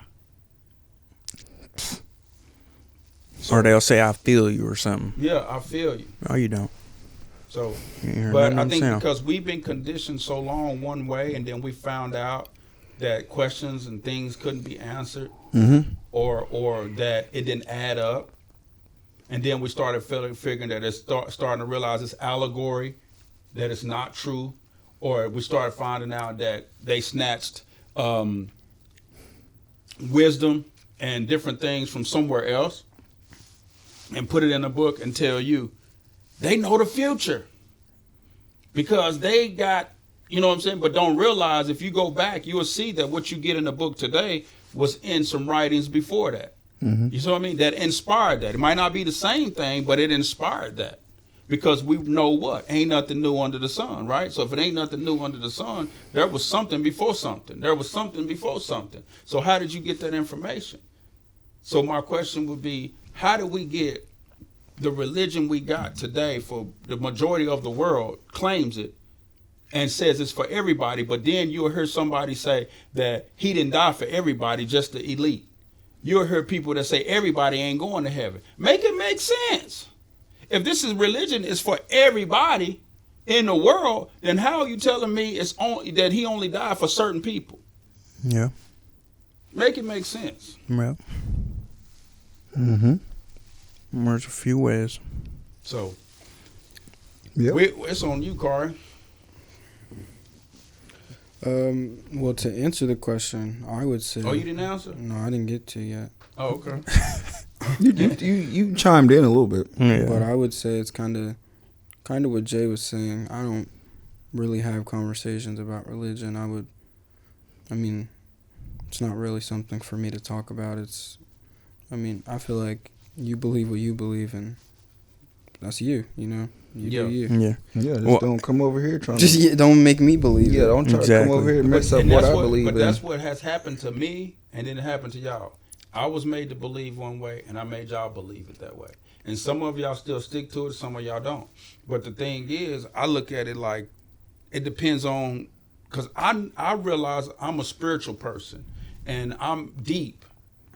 Speaker 3: or they'll say, I feel you or something.
Speaker 2: Yeah, I feel you.
Speaker 3: No, you don't.
Speaker 2: So,
Speaker 3: Yeah,
Speaker 2: but
Speaker 3: nothing
Speaker 2: I
Speaker 3: I'm
Speaker 2: think
Speaker 3: saying.
Speaker 2: because we've been conditioned so long one way, and then we found out that questions and things couldn't be answered, or that it didn't add up, and then we started figuring that it's starting to realize it's allegory, that it's not true, or we started finding out that they snatched wisdom and different things from somewhere else and put it in a book and tell you they know the future because they got, you know what I'm saying, but don't realize if you go back, you will see that what you get in the book today was in some writings before that. You see what I mean? That inspired that. It might not be the same thing, but it inspired that. Because we know what? Ain't nothing new under the sun, right? So if it ain't nothing new under the sun, there was something before something. There was something before something. So how did you get that information? So my question would be, how do we get the religion we got today for the majority of the world claims it and says it's for everybody, but then you'll hear somebody say that he didn't die for everybody, just the elite. You'll hear people that say everybody ain't going to heaven. Make it make sense. If this is religion is for everybody in the world, then how are you telling me it's only that he only died for certain people?
Speaker 3: Yeah.
Speaker 2: Make it make sense.
Speaker 3: Yeah. There's a few ways.
Speaker 2: So
Speaker 4: Yeah.
Speaker 2: it's on you, Corey.
Speaker 5: Well, to answer the question, I would say.
Speaker 2: Oh, you didn't answer?
Speaker 5: No, I didn't get to yet.
Speaker 2: Oh, okay.
Speaker 4: You chimed in a little bit.
Speaker 3: Yeah.
Speaker 5: But I would say it's kind of what Jay was saying. I don't really have conversations about religion. I mean, it's not really something for me to talk about. I feel like you believe what you believe, and that's you. You know, you do you.
Speaker 3: Yeah.
Speaker 4: Yeah, just
Speaker 3: Well-
Speaker 4: don't come over here trying
Speaker 5: Just
Speaker 4: to.
Speaker 5: don't make me believe.
Speaker 4: Yeah,
Speaker 5: it.
Speaker 4: don't try to
Speaker 3: Exactly.
Speaker 4: come over here and mess up
Speaker 2: And
Speaker 4: what
Speaker 2: that's
Speaker 4: I believe
Speaker 2: but
Speaker 4: in.
Speaker 2: that's what has happened to me, and then it happened to y'all. I was made to believe one way, and I made y'all believe it that way. And some of y'all still stick to it, some of y'all don't. But the thing is, I look at it like it depends on, because I realize I'm a spiritual person, and I'm deep,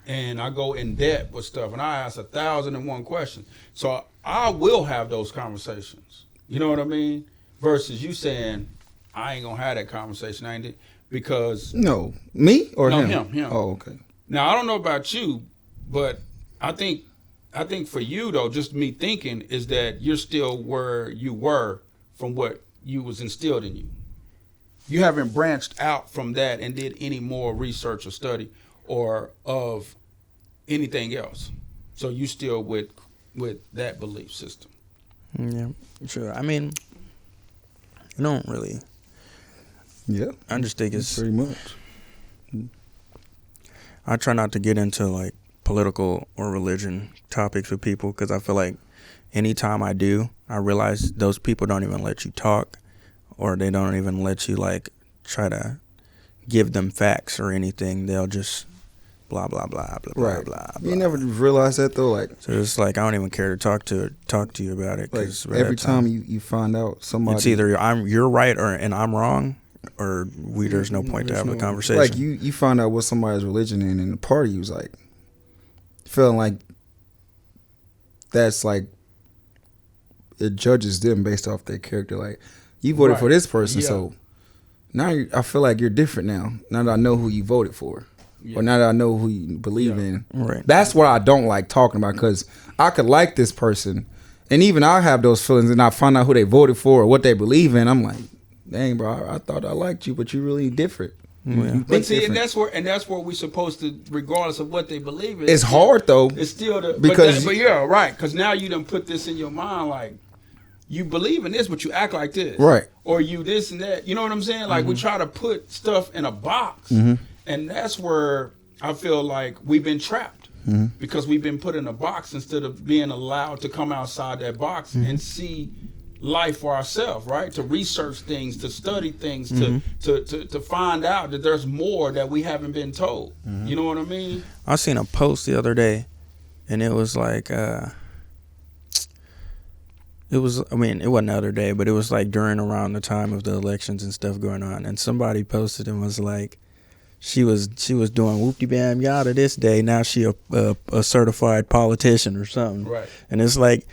Speaker 2: and I go in depth with stuff, and I ask 1,001 questions. So I will have those conversations. You know what I mean? Versus you saying, I ain't gonna have that conversation, ain't it? Because
Speaker 4: No, me or
Speaker 2: No,
Speaker 4: him?
Speaker 2: him.
Speaker 4: Oh, okay.
Speaker 2: now I don't know about you, but I think for you though, just me thinking is that you're still where you were from what you was instilled in you. You haven't branched out from that and did any more research or study or of anything else. So you still with that belief system.
Speaker 3: Yeah. Sure. I mean, I don't really.
Speaker 4: Yeah,
Speaker 3: I just think it's.
Speaker 4: pretty much.
Speaker 3: I try not to get into like political or religion topics with people because I feel like anytime I do, I realize those people don't even let you talk, or they don't even let you like try to give them facts or anything. They'll just blah blah blah blah
Speaker 4: Right.
Speaker 3: blah blah.
Speaker 4: You
Speaker 3: blah.
Speaker 4: never realize that though. Like
Speaker 3: So it's like I don't even care to talk to you about it.
Speaker 4: like
Speaker 3: 'Cause by
Speaker 4: every
Speaker 3: that
Speaker 4: time you find out somebody,
Speaker 3: it's either you're right and I'm wrong, or there's no point to
Speaker 5: There's
Speaker 3: have a
Speaker 5: no-
Speaker 3: conversation.
Speaker 4: like you find out what somebody's religion in the party, you was like feeling like that's like it judges them based off their character. Like you voted
Speaker 2: Right.
Speaker 4: for this person,
Speaker 2: Yeah.
Speaker 4: so now I feel like you're different now. Now that I know who you voted for, or now that I know who you believe
Speaker 2: Yeah.
Speaker 4: in.
Speaker 3: Right.
Speaker 4: That's what I don't like talking about, because I could like this person, and even I have those feelings, and I find out who they voted for or what they believe in. I'm like, dang, bro, I thought I liked you, but you really different. You
Speaker 3: Yeah.
Speaker 4: think
Speaker 2: But see,
Speaker 4: different.
Speaker 2: and that's where we're supposed to, regardless of what they believe in.
Speaker 4: It's hard though.
Speaker 2: It's still the
Speaker 4: Because-
Speaker 2: but yeah, right. Because now you done put this in your mind, like you believe in this, but you act like this,
Speaker 4: Right.
Speaker 2: Or you this and that. You know what I'm saying? Like we try to put stuff in a box, and that's where I feel like we've been trapped because we've been put in a box instead of being allowed to come outside that box and see life for ourselves, right? To research things, to study things, to find out that there's more that we haven't been told. You know what I mean?
Speaker 3: I seen a post the other day, and it was like, it wasn't the other day, but it was like around the time of the elections and stuff going on, and somebody posted and was like, she was doing whoopty bam yada this day, now she a certified politician or something,
Speaker 2: Right.
Speaker 3: and it's like,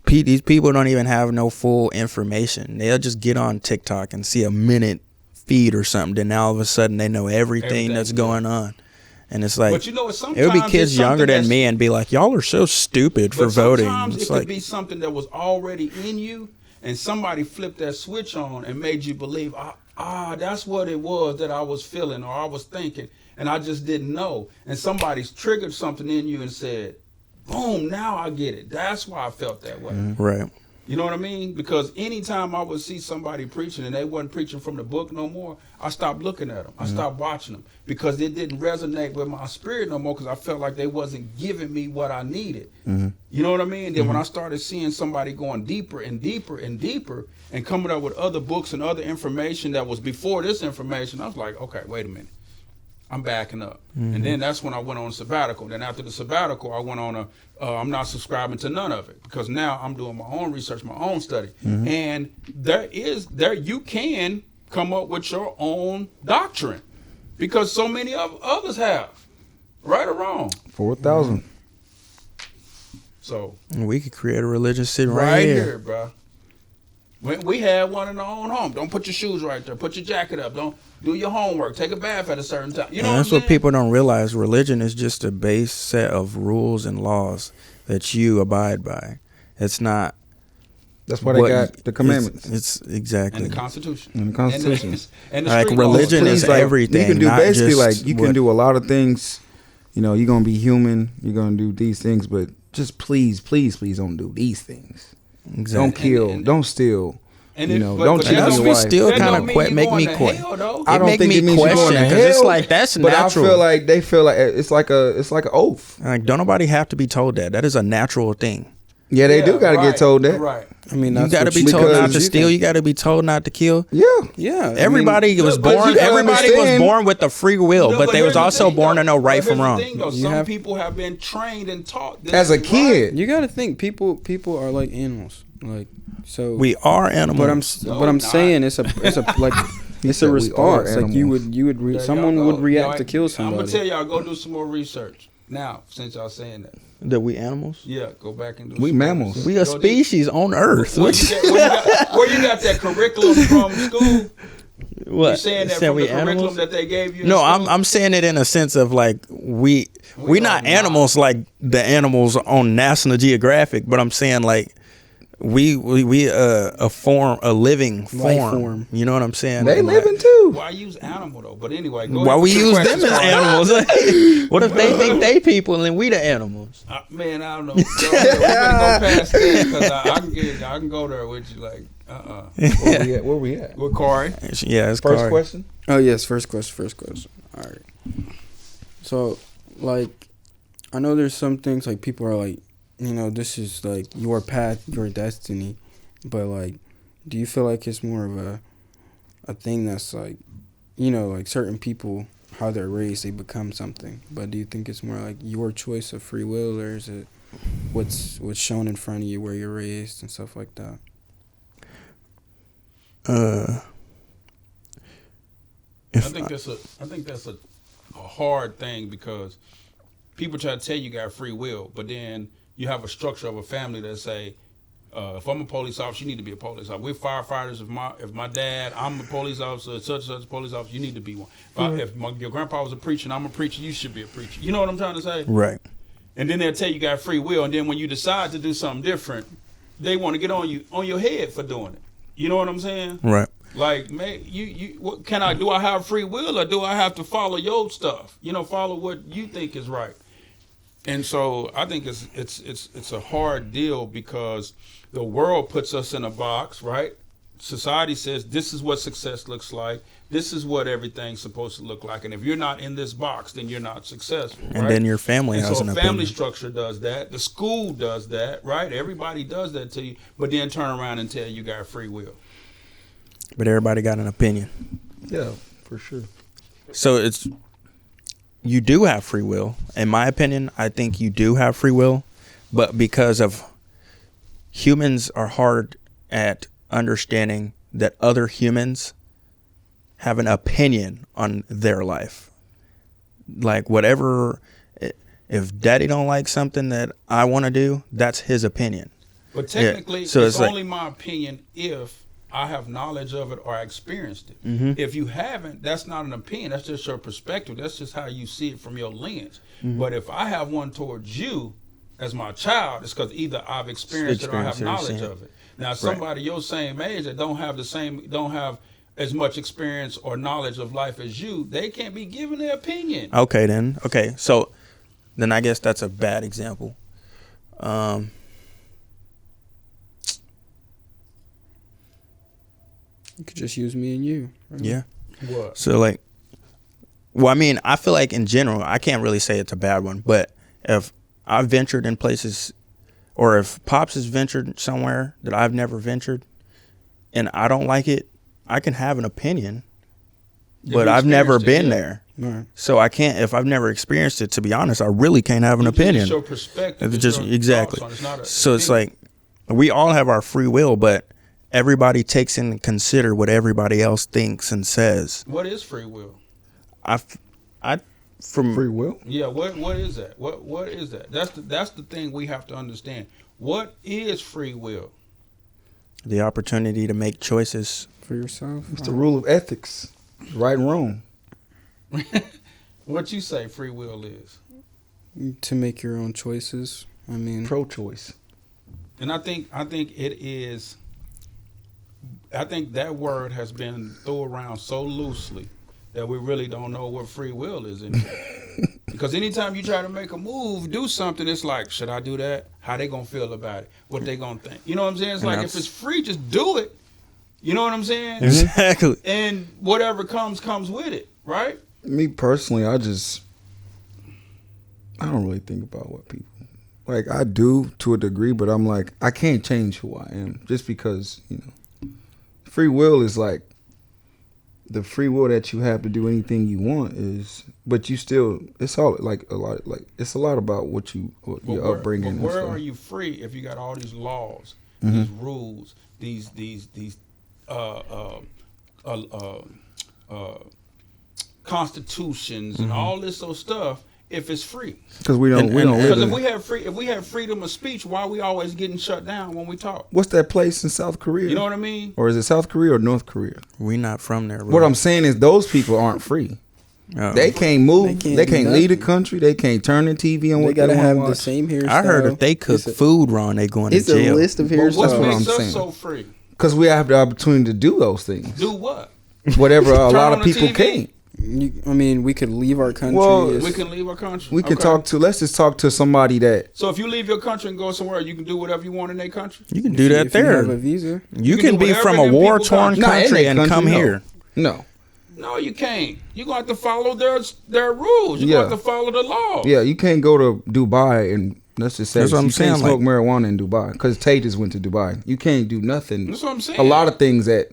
Speaker 3: these people don't even have no full information. They'll just get on TikTok and see a minute feed or something. Then now all of a sudden they know everything that's going on. And it's like,
Speaker 2: But you know, sometimes
Speaker 3: it would be kids
Speaker 2: it's
Speaker 3: younger
Speaker 2: something
Speaker 3: than me and be like, y'all are so stupid for
Speaker 2: but
Speaker 3: voting.
Speaker 2: Sometimes
Speaker 3: It's
Speaker 2: it
Speaker 3: like,
Speaker 2: could be something that was already in you, and somebody flipped that switch on and made you believe, that's what it was that I was feeling or I was thinking, and I just didn't know. And somebody's triggered something in you and said, boom, now I get it. That's why I felt that way.
Speaker 3: right.
Speaker 2: You know what I mean? Because anytime I would see somebody preaching and they wasn't preaching from the book no more, I stopped looking at them. I stopped watching them because it didn't resonate with my spirit no more because I felt like they wasn't giving me what I needed. You know what I mean? Then when I started seeing somebody going deeper and deeper and deeper and coming up with other books and other information that was before this information, I was like, okay, wait a minute. I'm backing up. And then that's when I went on sabbatical. Then after the sabbatical, I went on I'm not subscribing to none of it because now I'm doing my own research, my own study. And you can come up with your own doctrine because so many of others have, right or wrong.
Speaker 4: 4,000.
Speaker 2: So
Speaker 3: We could create a religion sitting
Speaker 2: right
Speaker 3: here.
Speaker 2: here, bro. We had one in our own home. Don't put your shoes right there. Put your jacket up. Don't do your homework. Take a bath at a certain time. You know
Speaker 3: And that's
Speaker 2: what I'm
Speaker 3: what
Speaker 2: saying?
Speaker 3: people don't realize. Religion is just a base set of rules and laws that you abide by. It's not.
Speaker 4: That's why they
Speaker 3: what-
Speaker 4: got the commandments.
Speaker 3: It's exactly.
Speaker 2: And the Constitution.
Speaker 4: And the Constitution.
Speaker 2: And the
Speaker 3: Like
Speaker 2: street
Speaker 3: religion
Speaker 2: laws.
Speaker 3: is
Speaker 4: Please, like,
Speaker 3: everything,
Speaker 4: You can do
Speaker 3: not
Speaker 4: basically
Speaker 3: just
Speaker 4: like you
Speaker 3: what-
Speaker 4: can do a lot of things. You know, you're gonna be human. You're gonna do these things, but just please don't do these things.
Speaker 3: Exactly.
Speaker 4: Don't kill.
Speaker 2: And-
Speaker 4: don't steal.
Speaker 2: And
Speaker 4: You
Speaker 2: it-
Speaker 4: know,
Speaker 2: but-
Speaker 4: don't
Speaker 2: but
Speaker 4: cheat
Speaker 2: that
Speaker 4: on
Speaker 2: don't
Speaker 4: your
Speaker 2: mean-
Speaker 4: wife.
Speaker 3: Still
Speaker 2: that
Speaker 3: kinda
Speaker 2: don't mean you
Speaker 3: make
Speaker 2: going
Speaker 3: me
Speaker 2: to
Speaker 3: quit.
Speaker 2: hell, though.
Speaker 4: I don't
Speaker 3: make
Speaker 4: think
Speaker 3: me
Speaker 4: it means you're going to
Speaker 3: question, 'cause it's
Speaker 4: hell.
Speaker 3: like, that's
Speaker 4: but
Speaker 3: natural.
Speaker 4: I feel like they feel like it's like an oath.
Speaker 3: Like, don't nobody have to be told that. That is a natural thing.
Speaker 4: Yeah, they do got to
Speaker 2: right,
Speaker 4: get told that.
Speaker 2: Right.
Speaker 5: I mean,
Speaker 3: You
Speaker 5: that's
Speaker 3: got to
Speaker 5: what
Speaker 3: be
Speaker 5: you-
Speaker 3: told not to
Speaker 4: because-
Speaker 3: steal. You got to be told not to kill.
Speaker 4: Yeah.
Speaker 5: Yeah.
Speaker 3: Everybody was
Speaker 4: but you
Speaker 3: born.
Speaker 4: gotta
Speaker 3: Everybody was
Speaker 4: understand-
Speaker 3: born with a free will,
Speaker 2: No,
Speaker 3: but they
Speaker 2: here's
Speaker 3: was
Speaker 2: the
Speaker 3: also
Speaker 2: thing,
Speaker 3: born
Speaker 2: though.
Speaker 3: to know right
Speaker 2: But
Speaker 3: from
Speaker 2: here's the
Speaker 3: wrong.
Speaker 2: thing, though.
Speaker 5: You
Speaker 2: Some
Speaker 5: have-
Speaker 2: people have been trained and taught this
Speaker 4: As a
Speaker 2: is
Speaker 4: kid.
Speaker 2: right.
Speaker 5: You got to think people are like animals. Like so.
Speaker 3: We are animals.
Speaker 5: But I'm
Speaker 2: No, not.
Speaker 5: saying it's a like it's
Speaker 4: said
Speaker 5: a
Speaker 4: we are
Speaker 5: response. Like
Speaker 4: animals.
Speaker 5: you would
Speaker 2: There
Speaker 5: someone
Speaker 2: y'all
Speaker 5: would
Speaker 2: go.
Speaker 5: react
Speaker 2: Y'all-
Speaker 5: to kill
Speaker 2: I'm
Speaker 5: somebody.
Speaker 2: gonna tell y'all, go do some more research now. Since y'all saying that,
Speaker 3: That we animals.
Speaker 2: yeah, go back and do.
Speaker 4: We
Speaker 2: some more
Speaker 4: mammals.
Speaker 2: research.
Speaker 3: We a
Speaker 2: Go do-
Speaker 3: species on Earth.
Speaker 2: Where you got that curriculum from school?
Speaker 3: What?
Speaker 2: You saying that
Speaker 3: Said
Speaker 2: from
Speaker 3: we
Speaker 2: the curriculum
Speaker 3: animals?
Speaker 2: that they gave you? in
Speaker 3: No,
Speaker 2: school?
Speaker 3: I'm saying it in a sense of like we not
Speaker 2: are
Speaker 3: animals like the animals on National Geographic, but I'm saying like we a living
Speaker 5: Life
Speaker 3: form.
Speaker 5: form.
Speaker 3: You know what I'm saying?
Speaker 4: They
Speaker 3: And, like,
Speaker 4: living too.
Speaker 2: Why use animal though? But anyway, go
Speaker 3: why
Speaker 2: ahead
Speaker 3: we
Speaker 2: with your
Speaker 3: use them
Speaker 2: questions,
Speaker 3: as
Speaker 2: Carl.
Speaker 3: animals? What if they think they people and we the animals?
Speaker 2: Man, I don't know. We're gonna go past that because I can go there with you. Like,
Speaker 4: Where we at?
Speaker 2: with Corey.
Speaker 3: Yeah, it's
Speaker 4: First
Speaker 3: Corey.
Speaker 4: question.
Speaker 5: Oh yes, first question. All right. So, like, I know there's some things like people are like, you know, this is like your path, your destiny, but like, do you feel like it's more of a thing that's like, you know, like certain people how they're raised, they become something, but do you think it's more like your choice of free will, or is it what's shown in front of you where you're raised and stuff like that?
Speaker 2: I think that's a hard thing because people try to tell you got free will, but then you have a structure of a family that say, if I'm a police officer, you need to be a police officer. We're firefighters. If my dad, I'm a police officer, such police officer, you need to be one. If your grandpa was a preacher and I'm a preacher, you should be a preacher. You know what I'm trying to say?
Speaker 3: Right.
Speaker 2: And then they'll tell you got free will, and then when you decide to do something different, they want to get on your head for doing it. You know what I'm saying?
Speaker 3: Right.
Speaker 2: Like, man, what can I do? I have free will, or do I have to follow your stuff? You know, follow what you think is right. And so I think it's a hard deal because the world puts us in a box, right? Society says this is what success looks like. This is what everything's supposed to look like. And if you're not in this box, then you're not successful.
Speaker 3: And
Speaker 2: right?
Speaker 3: then your family
Speaker 2: And
Speaker 3: has
Speaker 2: so
Speaker 3: an
Speaker 2: a family
Speaker 3: opinion.
Speaker 2: structure does that. The school does that, right? Everybody does that to you, but then turn around and tell you got free will.
Speaker 3: But everybody got an opinion.
Speaker 4: Yeah, for sure.
Speaker 3: So you do have free will. In my opinion, I think you do have free will, but because of humans are hard at understanding that other humans have an opinion on their life. Like whatever, if daddy don't like something that I want to do, that's his opinion.
Speaker 2: But technically,
Speaker 3: So
Speaker 2: it's
Speaker 3: it's like-
Speaker 2: only my opinion if I have knowledge of it or I experienced it.
Speaker 3: Mm-hmm.
Speaker 2: If you haven't, that's not an opinion. That's just your perspective. That's just how you see it from your lens.
Speaker 3: Mm-hmm.
Speaker 2: But if I have one towards you as my child, it's because either I've experienced it or I have
Speaker 3: Experienced it or
Speaker 2: knowledge
Speaker 3: seen it.
Speaker 2: of it. Now, somebody your same age that don't have as much experience or knowledge of life as you, they can't be giving their opinion.
Speaker 3: Okay, then. Okay, so then I guess that's a bad example.
Speaker 5: You could just use me and you. Right?
Speaker 3: Yeah.
Speaker 2: What?
Speaker 3: So like, well, I mean, I feel like in general, I can't really say it's a bad one, but if I've ventured in places, or if Pops has ventured somewhere that I've never ventured, and I don't like it, I can have an opinion, but
Speaker 2: you
Speaker 3: I've never
Speaker 2: experienced it,
Speaker 3: been
Speaker 2: yeah.
Speaker 3: there.
Speaker 5: Right.
Speaker 3: So I can't, if I've never experienced it, to be honest, I really can't have an opinion.
Speaker 2: It's your perspective.
Speaker 3: It's just
Speaker 2: your
Speaker 3: exactly.
Speaker 2: thoughts on it. It's not a
Speaker 3: So it's
Speaker 2: opinion.
Speaker 3: like we all have our free will, but everybody takes into consider what everybody else thinks and says.
Speaker 2: What is free will?
Speaker 3: From
Speaker 4: Free will.
Speaker 2: Yeah, what is that? What is that? That's the thing we have to understand. What is free will?
Speaker 3: the opportunity to make choices.
Speaker 5: For yourself.
Speaker 4: It's the rule of ethics, right and wrong.
Speaker 2: What you say free will is?
Speaker 5: To make your own choices. I mean,
Speaker 4: Pro-choice.
Speaker 2: And I think it is. I think that word has been thrown around so loosely that we really don't know what free will is anymore. Because anytime you try to make a move, do something, it's like, should I do that? How they gonna feel about it? What they gonna think? You know what I'm saying? It's
Speaker 3: And
Speaker 2: like if
Speaker 3: that's-
Speaker 2: it's free, just do it. You know what I'm saying?
Speaker 3: Exactly.
Speaker 2: And whatever comes with it, right?
Speaker 4: Me personally, I don't really think about what people like. I do to a degree, but I'm like, I can't change who I am just because, free will is like the free will that you have to do anything you want is, but you still, it's all like a lot, like it's a lot about what your upbringing.
Speaker 2: But where
Speaker 4: and
Speaker 2: are
Speaker 4: stuff.
Speaker 2: you free if you got all these laws,
Speaker 4: Mm-hmm.
Speaker 2: these rules, these constitutions and all this sort of stuff? If it's free,
Speaker 4: Because we don't
Speaker 3: And-
Speaker 4: live
Speaker 2: because
Speaker 4: in.
Speaker 2: if we have freedom of speech, why are we always getting shut down when we talk?
Speaker 4: What's that place in South Korea?
Speaker 2: You know what I mean?
Speaker 4: Or is it South Korea or North Korea?
Speaker 3: We not from there.
Speaker 4: What I'm saying is those people aren't free.
Speaker 3: Oh.
Speaker 4: They can't move.
Speaker 5: They
Speaker 4: They
Speaker 5: can't
Speaker 4: can't,
Speaker 5: do
Speaker 4: leave the
Speaker 5: nothing.
Speaker 4: country. They can't turn the TV on
Speaker 5: they
Speaker 4: what
Speaker 5: gotta
Speaker 4: they
Speaker 5: have
Speaker 4: want
Speaker 5: the
Speaker 4: to watch.
Speaker 5: same hairstyle.
Speaker 3: I heard if they cook
Speaker 5: It's a-
Speaker 3: food wrong, they going to
Speaker 5: It's
Speaker 3: jail.
Speaker 5: a list of
Speaker 2: But what
Speaker 4: what
Speaker 5: hairstyles.
Speaker 4: I'm
Speaker 2: makes us
Speaker 4: saying.
Speaker 2: so free?
Speaker 4: Because we have the opportunity to do those things.
Speaker 2: Do what?
Speaker 4: Whatever a
Speaker 2: Turn
Speaker 4: lot
Speaker 2: on
Speaker 4: of
Speaker 2: the
Speaker 4: people
Speaker 2: TV?
Speaker 4: can't.
Speaker 5: I mean, we could leave our country.
Speaker 4: Well,
Speaker 5: It's-
Speaker 2: We can leave our country.
Speaker 4: We can
Speaker 2: Okay.
Speaker 4: let's just talk to somebody that,
Speaker 2: So if you leave your country and go somewhere, you can do whatever you want in their country.
Speaker 3: You can
Speaker 5: if
Speaker 3: do
Speaker 5: you-
Speaker 3: that
Speaker 5: if you
Speaker 3: there.
Speaker 5: have a visa.
Speaker 3: You
Speaker 2: can
Speaker 3: can
Speaker 2: do
Speaker 3: be
Speaker 2: whatever
Speaker 3: from a
Speaker 2: them people
Speaker 3: war-torn
Speaker 2: country.
Speaker 4: Not in
Speaker 3: country
Speaker 4: their
Speaker 3: and
Speaker 4: country,
Speaker 3: come
Speaker 4: no.
Speaker 3: here.
Speaker 4: no.
Speaker 2: No, you can't. You're going to have to follow their rules. You're
Speaker 4: Yeah.
Speaker 2: going to have to follow the law.
Speaker 4: Yeah, you can't go to Dubai and let's just say
Speaker 3: That's what I'm
Speaker 4: you
Speaker 3: saying,
Speaker 4: can't smoke
Speaker 3: like-
Speaker 4: marijuana in Dubai because Tay just went to Dubai. You can't do nothing.
Speaker 2: That's what I'm saying.
Speaker 4: A lot of things that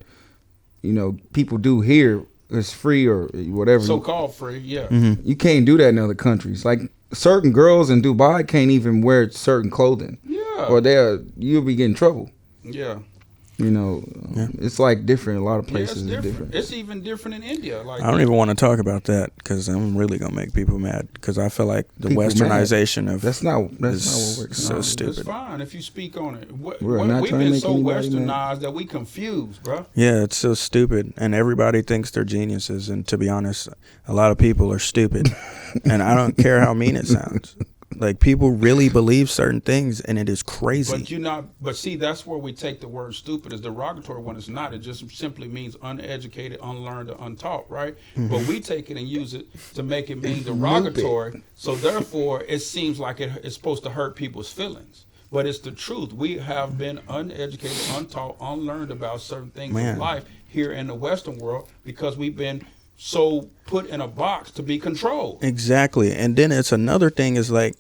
Speaker 4: people do here is free or whatever.
Speaker 2: So-called free, yeah.
Speaker 4: You can't do that in other countries. Like certain girls in Dubai can't even wear certain clothing,
Speaker 2: Yeah.
Speaker 4: or you'll be getting trouble.
Speaker 2: Yeah.
Speaker 4: It's like different. A lot of
Speaker 2: Yeah, it's
Speaker 4: places is
Speaker 2: different.
Speaker 4: different.
Speaker 2: It's even different in India. Like
Speaker 3: I don't even want to talk about that because I'm really gonna make people mad because I feel like the
Speaker 4: People
Speaker 3: westernization of
Speaker 4: That's not what we're
Speaker 3: so stupid.
Speaker 2: It's fine if you speak on it.
Speaker 4: We're not
Speaker 2: We've
Speaker 4: trying to
Speaker 2: been
Speaker 4: make
Speaker 2: so
Speaker 4: anybody mad.
Speaker 2: westernized that we confused, bro.
Speaker 3: Yeah, it's so stupid, and everybody thinks they're geniuses. And to be honest, a lot of people are stupid, and I don't care how mean it sounds. Like people really believe certain things, and it is crazy.
Speaker 2: But see, that's where we take the word stupid as derogatory when it's not. It just simply means uneducated, unlearned, or untaught, right? But we take it and use it to make it mean derogatory. So therefore, it seems like it's supposed to hurt people's feelings. But it's the truth. We have been uneducated, untaught, unlearned about certain things
Speaker 3: Man.
Speaker 2: in life here in the Western world because we've been so put in a box to be controlled.
Speaker 3: Exactly, and then it's another thing is like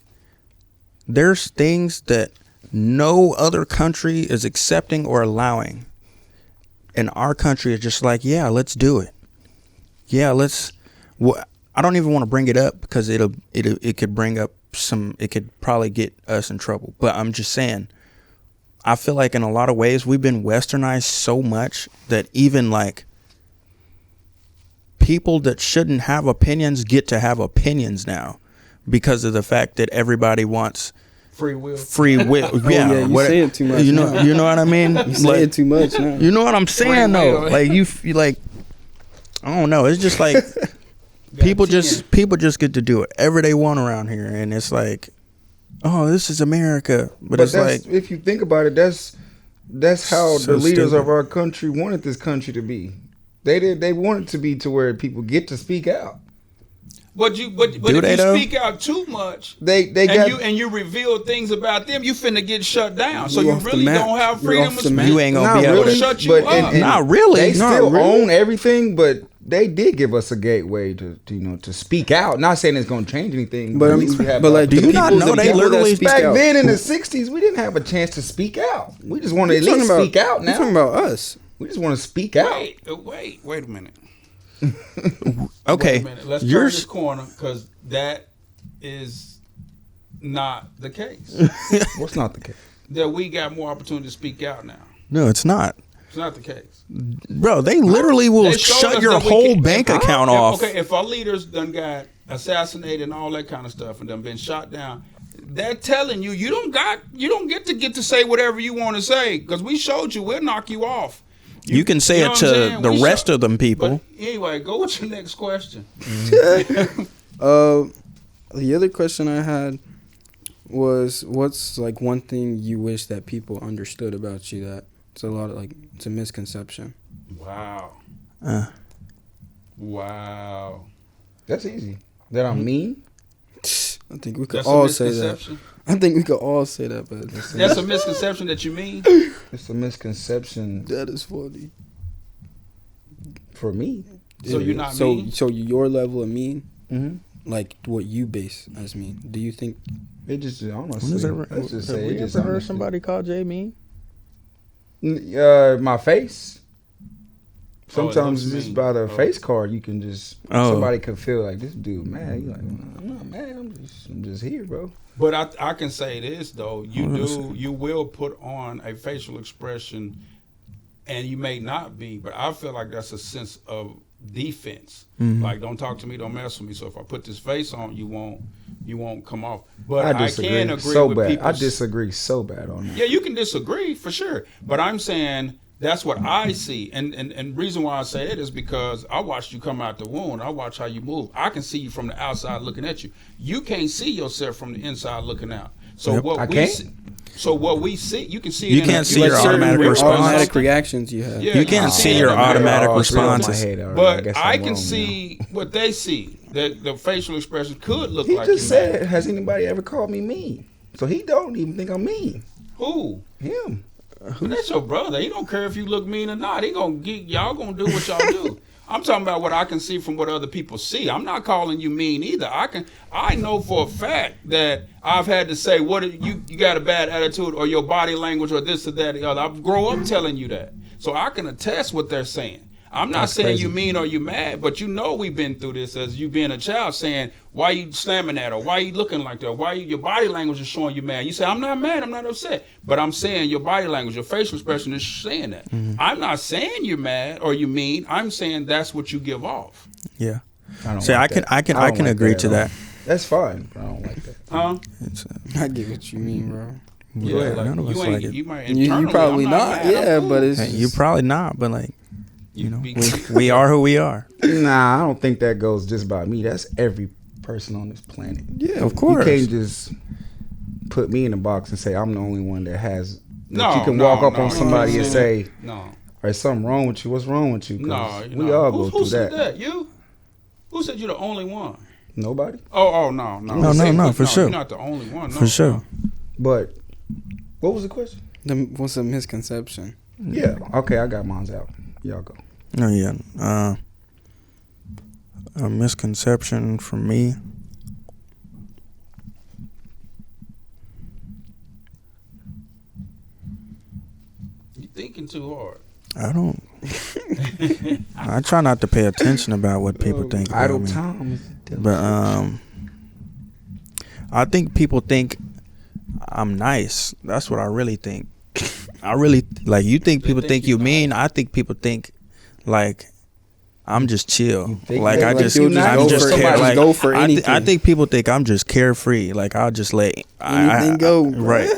Speaker 3: there's things that no other country is accepting or allowing, and our country is just like, yeah, let's do it. Yeah, let's. Well, I don't even want to bring it up because it could bring up it could probably get us in trouble. But I'm just saying, I feel like in a lot of ways we've been westernized so much that even like people that shouldn't have opinions get to have opinions now because of the fact that everybody wants
Speaker 2: Free will.
Speaker 3: free will.
Speaker 5: yeah, you
Speaker 3: what-
Speaker 5: saying too much
Speaker 3: You know,
Speaker 5: now.
Speaker 3: you know what I mean.
Speaker 5: You saying too much now.
Speaker 3: You know what I'm saying though.
Speaker 2: will.
Speaker 3: Like you like, I don't know. It's just like people just get to do whatever they want around here, and it's like, oh, this is America, but it's
Speaker 4: that's,
Speaker 3: like,
Speaker 4: if you think about it, that's how
Speaker 3: So
Speaker 4: the leaders
Speaker 3: stupid.
Speaker 4: of our country wanted this country to be. They wanted to be to where people get to speak out.
Speaker 2: But if
Speaker 3: Do they,
Speaker 2: you
Speaker 3: though?
Speaker 2: speak out too much,
Speaker 4: They
Speaker 2: and
Speaker 4: got
Speaker 2: you reveal things about them, you finna get shut down. So
Speaker 5: You
Speaker 2: you
Speaker 5: off the
Speaker 2: really
Speaker 5: map.
Speaker 2: don't have
Speaker 5: You're
Speaker 2: freedom
Speaker 5: off
Speaker 2: of
Speaker 5: the
Speaker 2: speech.
Speaker 5: map.
Speaker 3: you ain't gonna
Speaker 4: not
Speaker 3: be able
Speaker 4: really,
Speaker 3: to.
Speaker 2: shut you
Speaker 4: but
Speaker 2: up.
Speaker 3: Not really.
Speaker 4: They
Speaker 3: Not
Speaker 4: still
Speaker 3: really.
Speaker 4: own everything, but they did give us a gateway to speak out. Not saying it's going to change anything,
Speaker 5: But
Speaker 4: at least we have.
Speaker 5: but like
Speaker 3: Do
Speaker 5: the
Speaker 3: you not
Speaker 5: people-
Speaker 3: know
Speaker 5: the
Speaker 3: they
Speaker 5: people that
Speaker 3: literally
Speaker 5: speak
Speaker 4: back
Speaker 5: out.
Speaker 4: then in the '60s, we didn't have a chance to speak out. We just want to at
Speaker 5: You're
Speaker 4: least
Speaker 5: talking
Speaker 4: speak out
Speaker 5: You're talking
Speaker 4: now.
Speaker 5: about us.
Speaker 4: We just want to speak out.
Speaker 2: Wait a minute.
Speaker 3: Okay,
Speaker 2: Wait a minute. Let's turn
Speaker 3: yours.
Speaker 2: this corner because that is not the case.
Speaker 4: What's not the case?
Speaker 2: That we got more opportunity to speak out now.
Speaker 3: No, it's not,
Speaker 2: It's not the case.
Speaker 3: bro. They literally will
Speaker 2: They showed
Speaker 3: shut
Speaker 2: us
Speaker 3: your
Speaker 2: that we
Speaker 3: whole
Speaker 2: can-
Speaker 3: bank
Speaker 2: if-
Speaker 3: account
Speaker 2: if-
Speaker 3: off.
Speaker 2: Okay, if our leaders done got assassinated and all that kind of stuff and done been shot down, they're telling you you don't get to say whatever you want to say because we showed you we'll knock you off.
Speaker 3: You can say
Speaker 2: know
Speaker 3: it
Speaker 2: what
Speaker 3: to
Speaker 2: I'm saying?
Speaker 3: the
Speaker 2: We
Speaker 3: rest
Speaker 2: show-
Speaker 3: of them people.
Speaker 2: But anyway, go with your next question.
Speaker 5: The other question I had was, what's like one thing you wish that people understood about you that it's a lot of like it's a misconception.
Speaker 2: Wow.
Speaker 3: Uh.
Speaker 2: Wow.
Speaker 4: That's easy. That I'm mean.
Speaker 5: I think we could
Speaker 2: That's
Speaker 5: all
Speaker 2: a
Speaker 5: say that.
Speaker 2: misconception.
Speaker 5: I think we could all say that, but
Speaker 2: That's a misconception that you mean.
Speaker 4: It's a misconception
Speaker 5: that is funny.
Speaker 4: for me.
Speaker 2: So you're not
Speaker 5: so
Speaker 2: mean?
Speaker 5: so your level of mean,
Speaker 4: Mm-hmm.
Speaker 5: like what you base as mean. Do you think?
Speaker 4: It just
Speaker 3: When
Speaker 4: honestly.
Speaker 3: has ever,
Speaker 4: Let's just
Speaker 3: have
Speaker 4: say
Speaker 3: we
Speaker 4: it just
Speaker 3: ever heard
Speaker 4: honestly.
Speaker 3: somebody call Jay mean?
Speaker 4: My face.
Speaker 2: Oh, it
Speaker 4: Sometimes
Speaker 2: looks
Speaker 4: just
Speaker 2: mean.
Speaker 4: by the
Speaker 2: Oh.
Speaker 4: face card, you can just
Speaker 3: Oh.
Speaker 4: somebody could feel like this dude mad. You like, I'm not mad. I'm just here, bro.
Speaker 2: But I can say this though, you will put on a facial expression, and you may not be, but I feel like that's a sense of defense. Like, don't talk to me, don't mess with me. So if I put this face on, you won't come off. But I
Speaker 4: disagree
Speaker 2: can agree
Speaker 4: so
Speaker 2: with
Speaker 4: bad.
Speaker 2: people.
Speaker 4: I disagree so bad on that.
Speaker 2: Yeah, you can disagree for sure, but I'm saying that's what I see, and reason why I say it is because I watched you come out the womb. I watch how you move. I can see you from the outside looking at you. You can't see yourself from the inside looking out. So
Speaker 3: Yep.
Speaker 2: what
Speaker 4: I
Speaker 2: we
Speaker 4: can't?
Speaker 2: see, so what we see, you can see.
Speaker 3: You
Speaker 2: it in
Speaker 3: can't
Speaker 2: a-
Speaker 3: see
Speaker 2: like
Speaker 3: your
Speaker 2: certain
Speaker 3: automatic
Speaker 2: re-
Speaker 3: response.
Speaker 5: Automatic reactions you have.
Speaker 2: Yeah,
Speaker 3: You can't
Speaker 2: can
Speaker 3: see
Speaker 2: it
Speaker 3: your
Speaker 2: in a-
Speaker 3: automatic
Speaker 4: Oh, it's in my
Speaker 3: responses.
Speaker 4: head already.
Speaker 2: But
Speaker 4: guess
Speaker 2: I
Speaker 4: I'm
Speaker 2: can
Speaker 4: wrong
Speaker 2: see what they see. The facial expression could look
Speaker 4: now. He
Speaker 2: like
Speaker 4: just
Speaker 2: you
Speaker 4: said,
Speaker 2: mad.
Speaker 4: "Has anybody ever called me mean?" So he don't even think I'm mean.
Speaker 2: Who?
Speaker 4: Him.
Speaker 2: But that's your brother. He don't care if you look mean or not. He gonna get y'all gonna do what y'all do. I'm talking about what I can see from what other people see. I'm not calling you mean either. I know for a fact that I've had to say you got a bad attitude or your body language or this or that or the other. I grow up telling you that. So I can attest what they're saying. I'm not
Speaker 4: That's
Speaker 2: saying
Speaker 4: crazy.
Speaker 2: you mean or you mad, but you know we've been through this as you being a child saying, why you slamming that or why you looking like that? Your body language is showing you mad. You say, I'm not mad, I'm not upset. But I'm saying your body language, your facial expression is saying that. I'm not saying you're mad or you mean. I'm saying that's what you give off.
Speaker 3: Yeah.
Speaker 4: don't
Speaker 3: See,
Speaker 4: like that.
Speaker 3: I
Speaker 4: don't
Speaker 3: can
Speaker 4: like
Speaker 3: agree
Speaker 4: at
Speaker 3: to
Speaker 4: all.
Speaker 3: that.
Speaker 4: That's fine. But I don't like that.
Speaker 2: Huh?
Speaker 3: It's,
Speaker 5: I get what you mean, bro.
Speaker 3: Yeah, none of us
Speaker 2: you
Speaker 3: like
Speaker 2: ain't,
Speaker 3: it.
Speaker 2: you might
Speaker 5: You
Speaker 2: internally,
Speaker 5: probably
Speaker 2: I'm
Speaker 5: not.
Speaker 2: mad,
Speaker 5: Yeah,
Speaker 2: I'm cool.
Speaker 5: but it's
Speaker 3: Hey, you probably not, but like, you know,
Speaker 2: be-
Speaker 3: we are who we are.
Speaker 4: Nah, I don't think that goes just by me. That's every person on this planet.
Speaker 5: yeah,
Speaker 3: Of
Speaker 4: You
Speaker 3: course.
Speaker 4: can't just put me in a box and say I'm the only one that has.
Speaker 2: No,
Speaker 4: you can
Speaker 2: no,
Speaker 4: walk up
Speaker 2: no,
Speaker 4: on
Speaker 2: you
Speaker 4: somebody
Speaker 2: can't
Speaker 4: and
Speaker 2: say
Speaker 4: say,
Speaker 2: No.
Speaker 4: "Is something wrong with you? What's wrong with you?" 'Cause
Speaker 2: No,
Speaker 4: we
Speaker 2: no.
Speaker 4: all
Speaker 2: who
Speaker 4: go through
Speaker 2: said
Speaker 4: that.
Speaker 2: that? You? Who said you're the only one?
Speaker 4: Nobody.
Speaker 2: No.
Speaker 3: No, for sure.
Speaker 2: You're not the only one. No,
Speaker 3: For sure.
Speaker 4: But what was the question?
Speaker 5: what's a misconception?
Speaker 4: Yeah. Okay, I got mine's out. Y'all go.
Speaker 3: Oh yeah. A misconception for me.
Speaker 2: You're thinking too hard.
Speaker 3: I don't. I try not to pay attention about what people think about
Speaker 4: Idle
Speaker 3: me.
Speaker 4: time.
Speaker 3: But I think people think I'm nice. That's what I really think. I really like. You think
Speaker 2: They
Speaker 3: people
Speaker 2: think
Speaker 3: think
Speaker 2: you
Speaker 3: you mean? I think people think like I'm just chill.
Speaker 4: think
Speaker 3: Like
Speaker 4: that-
Speaker 3: I
Speaker 4: like
Speaker 3: just,
Speaker 4: you'll just
Speaker 3: I'm
Speaker 4: go
Speaker 3: just
Speaker 4: for-
Speaker 3: care.
Speaker 4: just
Speaker 3: Like
Speaker 5: go for
Speaker 3: I
Speaker 5: anything.
Speaker 3: think people think I'm just carefree. Like I'll just let
Speaker 5: Anything go, bro.
Speaker 3: right.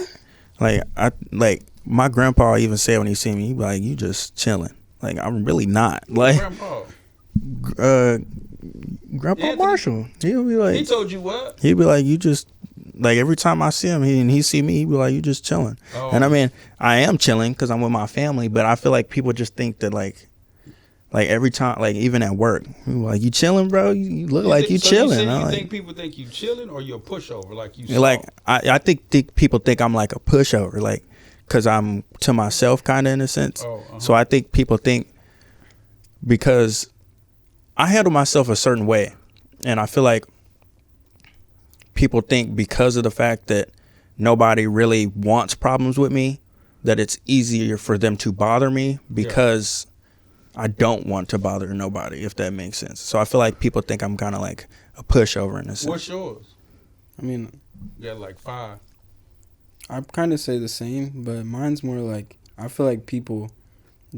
Speaker 3: Like my grandpa even said when he see me, he be like, "You just chilling." Like I'm really not. Like
Speaker 2: Grandpa,
Speaker 3: Grandpa
Speaker 2: Anthony?
Speaker 3: Marshall, he'll be like,
Speaker 2: he told you what?
Speaker 3: he'd be like, "You just." Like every time I see him, he see me, he be like, "You just chilling."
Speaker 2: Oh.
Speaker 3: And I mean, I am chilling because I'm with my family, but I feel like people just think that like every time, like even at work, we be like, "You chilling, bro? You look like you
Speaker 2: so
Speaker 3: chilling."
Speaker 2: You,
Speaker 3: I'm
Speaker 2: you
Speaker 3: like,
Speaker 2: think people think you chilling or you're a pushover? Like you
Speaker 3: like
Speaker 2: soft?
Speaker 3: I think people think I'm like a pushover, like because I'm to myself kind of in a sense.
Speaker 2: Oh, uh-huh.
Speaker 3: So I think people think because I handle myself a certain way, and I feel like people think because of the fact that nobody really wants problems with me, that it's easier for them to bother me because I don't want to bother nobody, if that makes sense. So I feel like people think I'm kind of like a pushover in a sense.
Speaker 2: What's yours?
Speaker 5: I mean,
Speaker 2: You got like 5.
Speaker 5: I kind of say the same, but mine's more like I feel like people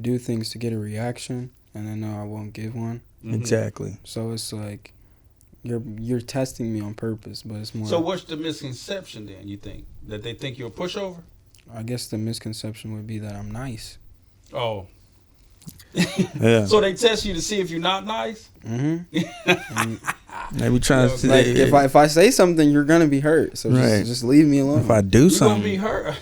Speaker 5: do things to get a reaction, and I know I won't give one.
Speaker 2: Mhm.
Speaker 3: Exactly.
Speaker 5: So it's like you're testing me on purpose, but it's more.
Speaker 2: So what's the misconception then? You think that they think you're a pushover?
Speaker 5: I guess the misconception would be that I'm nice.
Speaker 2: Oh,
Speaker 3: Yeah.
Speaker 2: so they test you to see if you're not nice?
Speaker 5: Mm-hmm.
Speaker 3: They be trying
Speaker 2: Yeah,
Speaker 3: to
Speaker 5: Like if I say something, you're gonna be hurt. So
Speaker 3: Right.
Speaker 5: just leave me alone.
Speaker 3: if I do
Speaker 2: You're gonna be
Speaker 3: something,
Speaker 2: hurt.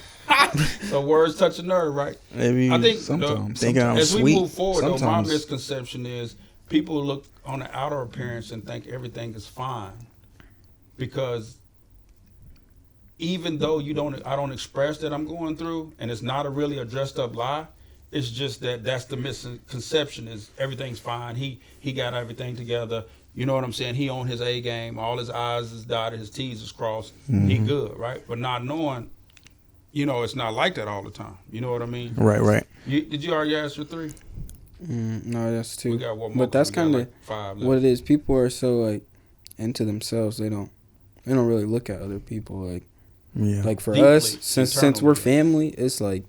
Speaker 2: So words touch a nerve, right?
Speaker 3: maybe
Speaker 2: I think
Speaker 4: sometimes.
Speaker 3: thinking I'm
Speaker 2: as we
Speaker 3: sweet.
Speaker 2: move forward, though, my
Speaker 4: Sometimes.
Speaker 2: misconception is people look on the outer appearance and think everything is fine, because even though I don't express that I'm going through, and it's not really a dressed up lie. It's just that's the misconception is everything's fine. He got everything together. You know what I'm saying? He on his A game. All his I's is dotted, his T's is crossed. He good, right? But not knowing, it's not like that all the time. You know what I mean?
Speaker 3: Right.
Speaker 2: Did you already ask your 3?
Speaker 5: No, that's
Speaker 2: We
Speaker 5: two.
Speaker 2: got one more.
Speaker 5: But that's
Speaker 2: We got
Speaker 5: kind of
Speaker 2: like 5 left.
Speaker 5: what it is. People are so like into themselves. They don't really look at other people.
Speaker 3: Yeah.
Speaker 5: Like for
Speaker 2: Deeply,
Speaker 5: us, since we're
Speaker 2: internally.
Speaker 5: family, it's like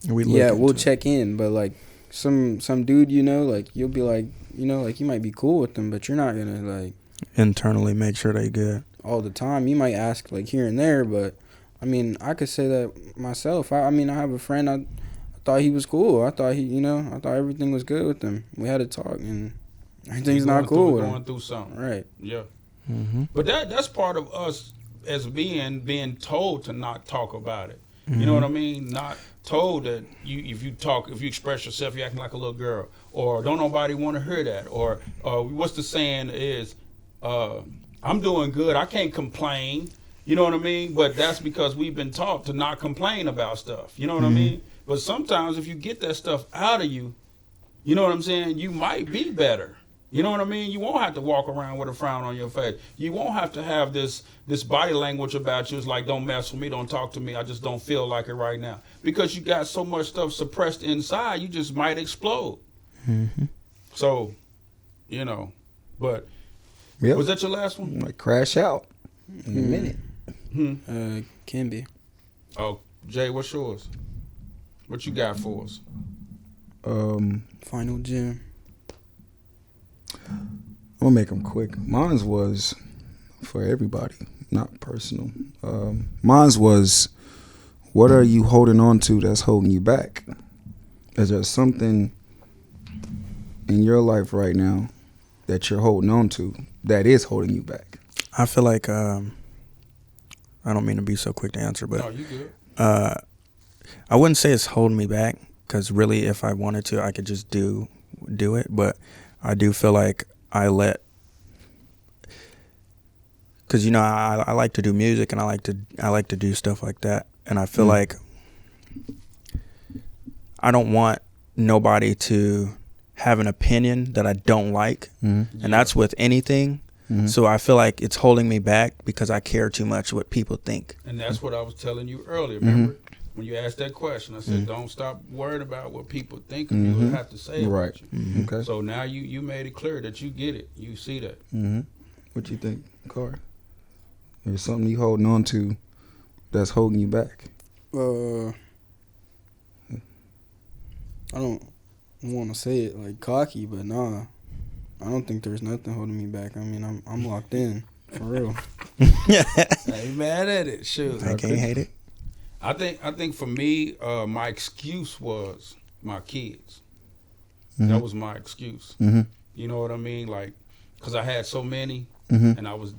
Speaker 3: we look
Speaker 5: yeah, we'll
Speaker 3: into it.
Speaker 5: check in. But like some dude, like you'll be like, like you might be cool with them, but you're not gonna like
Speaker 3: internally make sure they good.
Speaker 5: all the time. You might ask like here and there, but I mean, I could say that myself. I mean, I have a friend. I thought he was cool. I thought I thought everything was good with him. We had a talk, and everything's not cool with
Speaker 2: Going
Speaker 5: him.
Speaker 2: through something.
Speaker 5: Right.
Speaker 2: Yeah.
Speaker 3: Mm-hmm.
Speaker 2: But that's part of us as being told to not talk about it. You know what I mean? Not told that if you express yourself, you're acting like a little girl, or don't nobody want to hear that, or what's the saying is, I'm doing good, I can't complain. You know what I mean? But that's because we've been taught to not complain about stuff. You know what I mean? But sometimes if you get that stuff out of you, you know what I'm saying? You might be better. You know what I mean? You won't have to walk around with a frown on your face. You won't have to have this body language about you. It's like, don't mess with me, don't talk to me. I just don't feel like it right now. Because you got so much stuff suppressed inside, you just might explode.
Speaker 3: Mm-hmm.
Speaker 2: So, but
Speaker 4: Yep.
Speaker 2: was that your last one?
Speaker 4: Might crash out in a minute.
Speaker 5: Can be.
Speaker 2: Oh, Jay, what's yours? What you got for us?
Speaker 5: Final gym.
Speaker 4: I'm gonna make them quick. Mine's was for everybody, not personal. Mine's was, what are you holding on to that's holding you back? Is there something in your life right now that you're holding on to that is holding you back?
Speaker 3: I feel like I don't mean to be so quick to answer, but
Speaker 2: No, you good.
Speaker 3: I wouldn't say it's holding me back, because really, if I wanted to, I could just do it. But I do feel like I let, because I like to do music, and I like to do stuff like that, and I feel like I don't want nobody to have an opinion that I don't like, and that's with anything. So I feel like it's holding me back because I care too much what people think.
Speaker 2: And that's what I was telling you earlier, remember? When you asked that question, I said, don't stop worrying about what people think of you or have to say
Speaker 4: Right.
Speaker 2: about you.
Speaker 4: Okay.
Speaker 2: So now you made it clear that you get it. You see that.
Speaker 4: What you think, Car? There's something you holding on to that's holding you back.
Speaker 5: I don't want to say it like cocky, but nah. I don't think there's nothing holding me back. I mean, I'm locked in for real.
Speaker 2: I ain't mad at it. Shoot.
Speaker 3: I can't hate it.
Speaker 2: I think for me, my excuse was my kids. That was my excuse.
Speaker 3: Mhm.
Speaker 2: You know what I mean? Like, cause I had so many,
Speaker 3: Mhm.
Speaker 2: and I was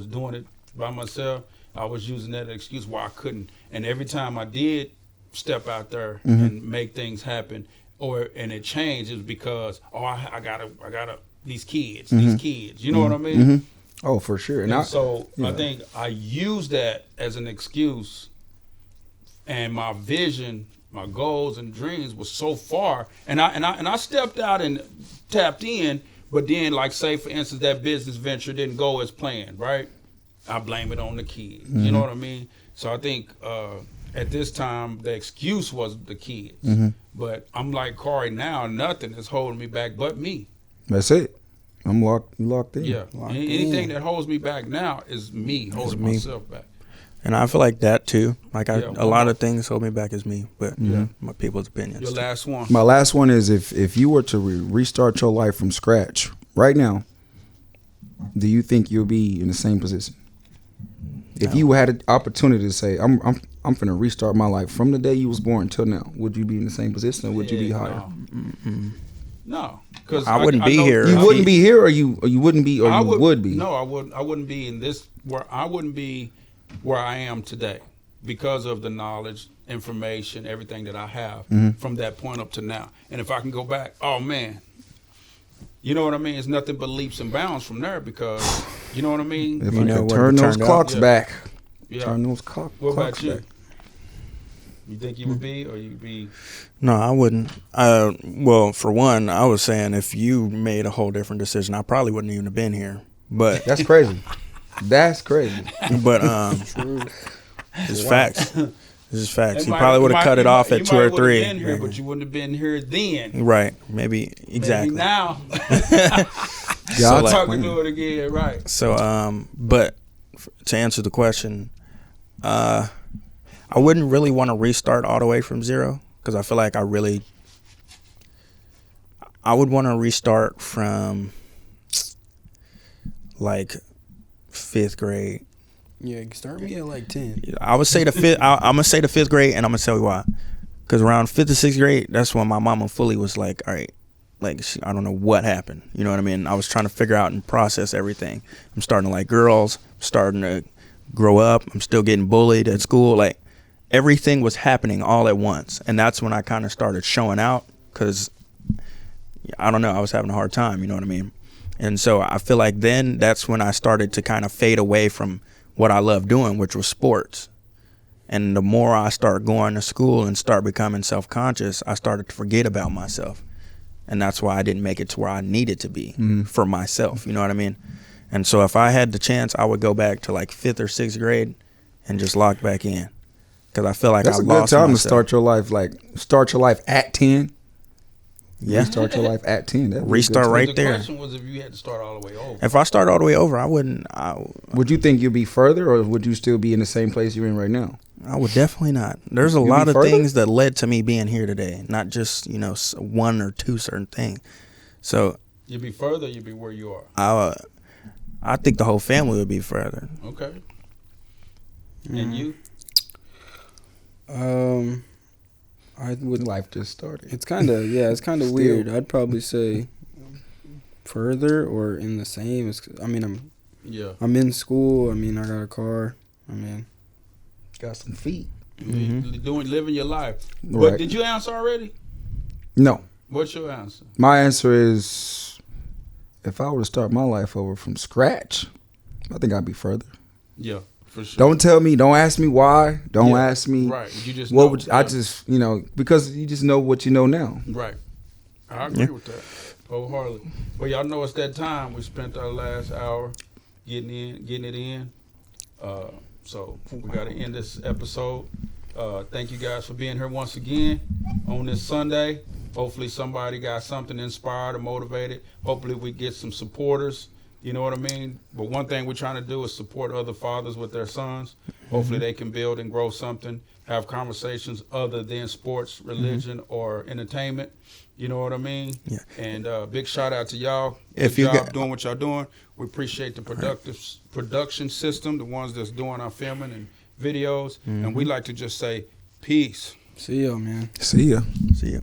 Speaker 2: doing it by myself. I was using that excuse why I couldn't. And every time I did step out there and make things happen, and it changed, it was because I gotta these kids. You know what I mean?
Speaker 4: Oh, for sure.
Speaker 2: And
Speaker 4: And
Speaker 2: so
Speaker 4: yeah.
Speaker 2: I think I used that as an excuse, and my vision, my goals and dreams was so far, and I stepped out and tapped in, but then, like, say for instance, that business venture didn't go as planned, right? I blame it on the kids. You know what I mean? So I think at this time the excuse was the kids, but I'm like Corey now. Nothing is holding me back but me.
Speaker 4: That's it. I'm locked in.
Speaker 2: Yeah.
Speaker 5: Locked
Speaker 2: Anything
Speaker 5: in.
Speaker 2: that holds me back now is me holding myself back.
Speaker 3: And I feel like that too. Like
Speaker 2: Yeah,
Speaker 3: a lot of things hold me back as me, but my people's opinions.
Speaker 2: Your last one.
Speaker 4: My last one is if you were to restart your life from scratch right now, do you think you'll be in the same position? If you had an opportunity to say, I'm finna restart my life from the day you was born till now, would you be in the same position or would you be higher?
Speaker 2: No, because
Speaker 3: I wouldn't be here.
Speaker 4: You wouldn't be here, or you wouldn't be, or
Speaker 2: I
Speaker 4: you would be.
Speaker 2: No, I wouldn't be in this. I wouldn't be where I am today because of the knowledge, information, everything that I have from that point up to now. And if I can go back, oh man, you know what I mean? It's nothing but leaps and bounds from there because you know what I mean.
Speaker 4: If
Speaker 3: You
Speaker 4: I
Speaker 3: know
Speaker 4: could
Speaker 3: what
Speaker 4: turn
Speaker 3: it
Speaker 4: those
Speaker 3: turned out.
Speaker 4: clocks
Speaker 2: Yeah.
Speaker 4: back,
Speaker 2: Yeah.
Speaker 4: turn those
Speaker 2: What
Speaker 4: clocks
Speaker 2: about you?
Speaker 4: back.
Speaker 2: You think you would be, or you'd be?
Speaker 3: No, I wouldn't. Well, for one, I was saying if you made a whole different decision, I probably wouldn't even have been here. But
Speaker 4: That's crazy. That's crazy.
Speaker 3: it's facts. This is facts.
Speaker 2: It
Speaker 3: You
Speaker 2: might-
Speaker 3: probably would
Speaker 2: you
Speaker 3: have
Speaker 2: might-
Speaker 3: cut it
Speaker 2: you
Speaker 3: off
Speaker 2: might-
Speaker 3: at 2 or
Speaker 2: You might
Speaker 3: 3.
Speaker 2: would have been here, but you wouldn't have been here then.
Speaker 3: Right. Maybe exactly.
Speaker 2: Maybe now.
Speaker 4: Yeah,
Speaker 3: like-
Speaker 2: Talking to it again, right?
Speaker 3: So, but to answer the question, I wouldn't really want to restart all the way from zero because I feel like I would want to restart from like 5th grade.
Speaker 5: Yeah, start me at like 10.
Speaker 3: I would say the fifth. I'm gonna say the 5th grade, and I'm gonna tell you why. Because around 5th or 6th grade, that's when my mama fully was like, "All right, like I don't know what happened." You know what I mean? I was trying to figure out and process everything. I'm starting to like girls. I'm starting to grow up. I'm still getting bullied at school. Like everything was happening all at once, and that's when I kind of started showing out. Because I don't know, I was having a hard time. You know what I mean? And so I feel like then that's when I started to kind of fade away from what I love doing, which was sports. And the more I start going to school and start becoming self-conscious, I started to forget about myself. And that's why I didn't make it to where I needed to be for myself. You know what I mean? And so if I had the chance, I would go back to like 5th or 6th grade and just lock back in. Because I feel like
Speaker 4: That's
Speaker 3: I
Speaker 4: a good
Speaker 3: lost
Speaker 4: time
Speaker 3: myself.
Speaker 4: to start your life. Like start your life at 10.
Speaker 3: Yeah.
Speaker 4: Restart your life at 10. That'd be a good
Speaker 3: Restart
Speaker 4: time.
Speaker 3: right
Speaker 2: the
Speaker 3: there.
Speaker 2: question was if you had to start all the way over.
Speaker 3: If I start all the way over, I wouldn't.
Speaker 4: Would you think you'd be further, or would you still be in the same place you're in right now?
Speaker 3: I would definitely not. There's a
Speaker 4: You'd
Speaker 3: lot
Speaker 4: be
Speaker 3: of
Speaker 4: further?
Speaker 3: things that led to me being here today, not just one or two certain things. So
Speaker 2: You'd be further, you'd be where you are.
Speaker 3: I think the whole family would be further.
Speaker 2: Okay. And you?
Speaker 5: I would.
Speaker 4: Life just started.
Speaker 5: It's kind of it's kind of
Speaker 4: Still.
Speaker 5: weird. I'd probably say further or in the same. I mean,
Speaker 2: Yeah.
Speaker 5: I'm in school. I mean, I got a car. I mean,
Speaker 4: Got some feet.
Speaker 2: Living your life. But
Speaker 4: Right.
Speaker 2: did you answer already?
Speaker 4: No.
Speaker 2: What's your answer?
Speaker 4: My answer is if I were to start my life over from scratch, I think I'd be further.
Speaker 2: Yeah, for sure.
Speaker 4: Don't ask me why. Don't
Speaker 2: Yeah,
Speaker 4: ask me
Speaker 2: Right. You just
Speaker 4: what
Speaker 2: know.
Speaker 4: would I
Speaker 2: Yeah.
Speaker 4: just, because you just know what you know now.
Speaker 2: Right. I agree with that. Wholeheartedly. Well, y'all know it's that time. We spent our last hour getting it in. So we got to end this episode. Thank you guys for being here once again on this Sunday. Hopefully somebody got something inspired or motivated. Hopefully we get some supporters You know what I mean? But one thing we're trying to do is support other fathers with their sons. Hopefully they can build and grow something, have conversations other than sports, religion, or entertainment. You know what I mean?
Speaker 3: Yeah.
Speaker 2: And big shout out to y'all.
Speaker 3: If
Speaker 2: Good
Speaker 3: you
Speaker 2: job
Speaker 3: got-
Speaker 2: doing what y'all doing. We appreciate the production system, the ones that's doing our filming and videos. And we like to just say peace.
Speaker 5: See ya, man.
Speaker 4: See ya.
Speaker 3: See ya.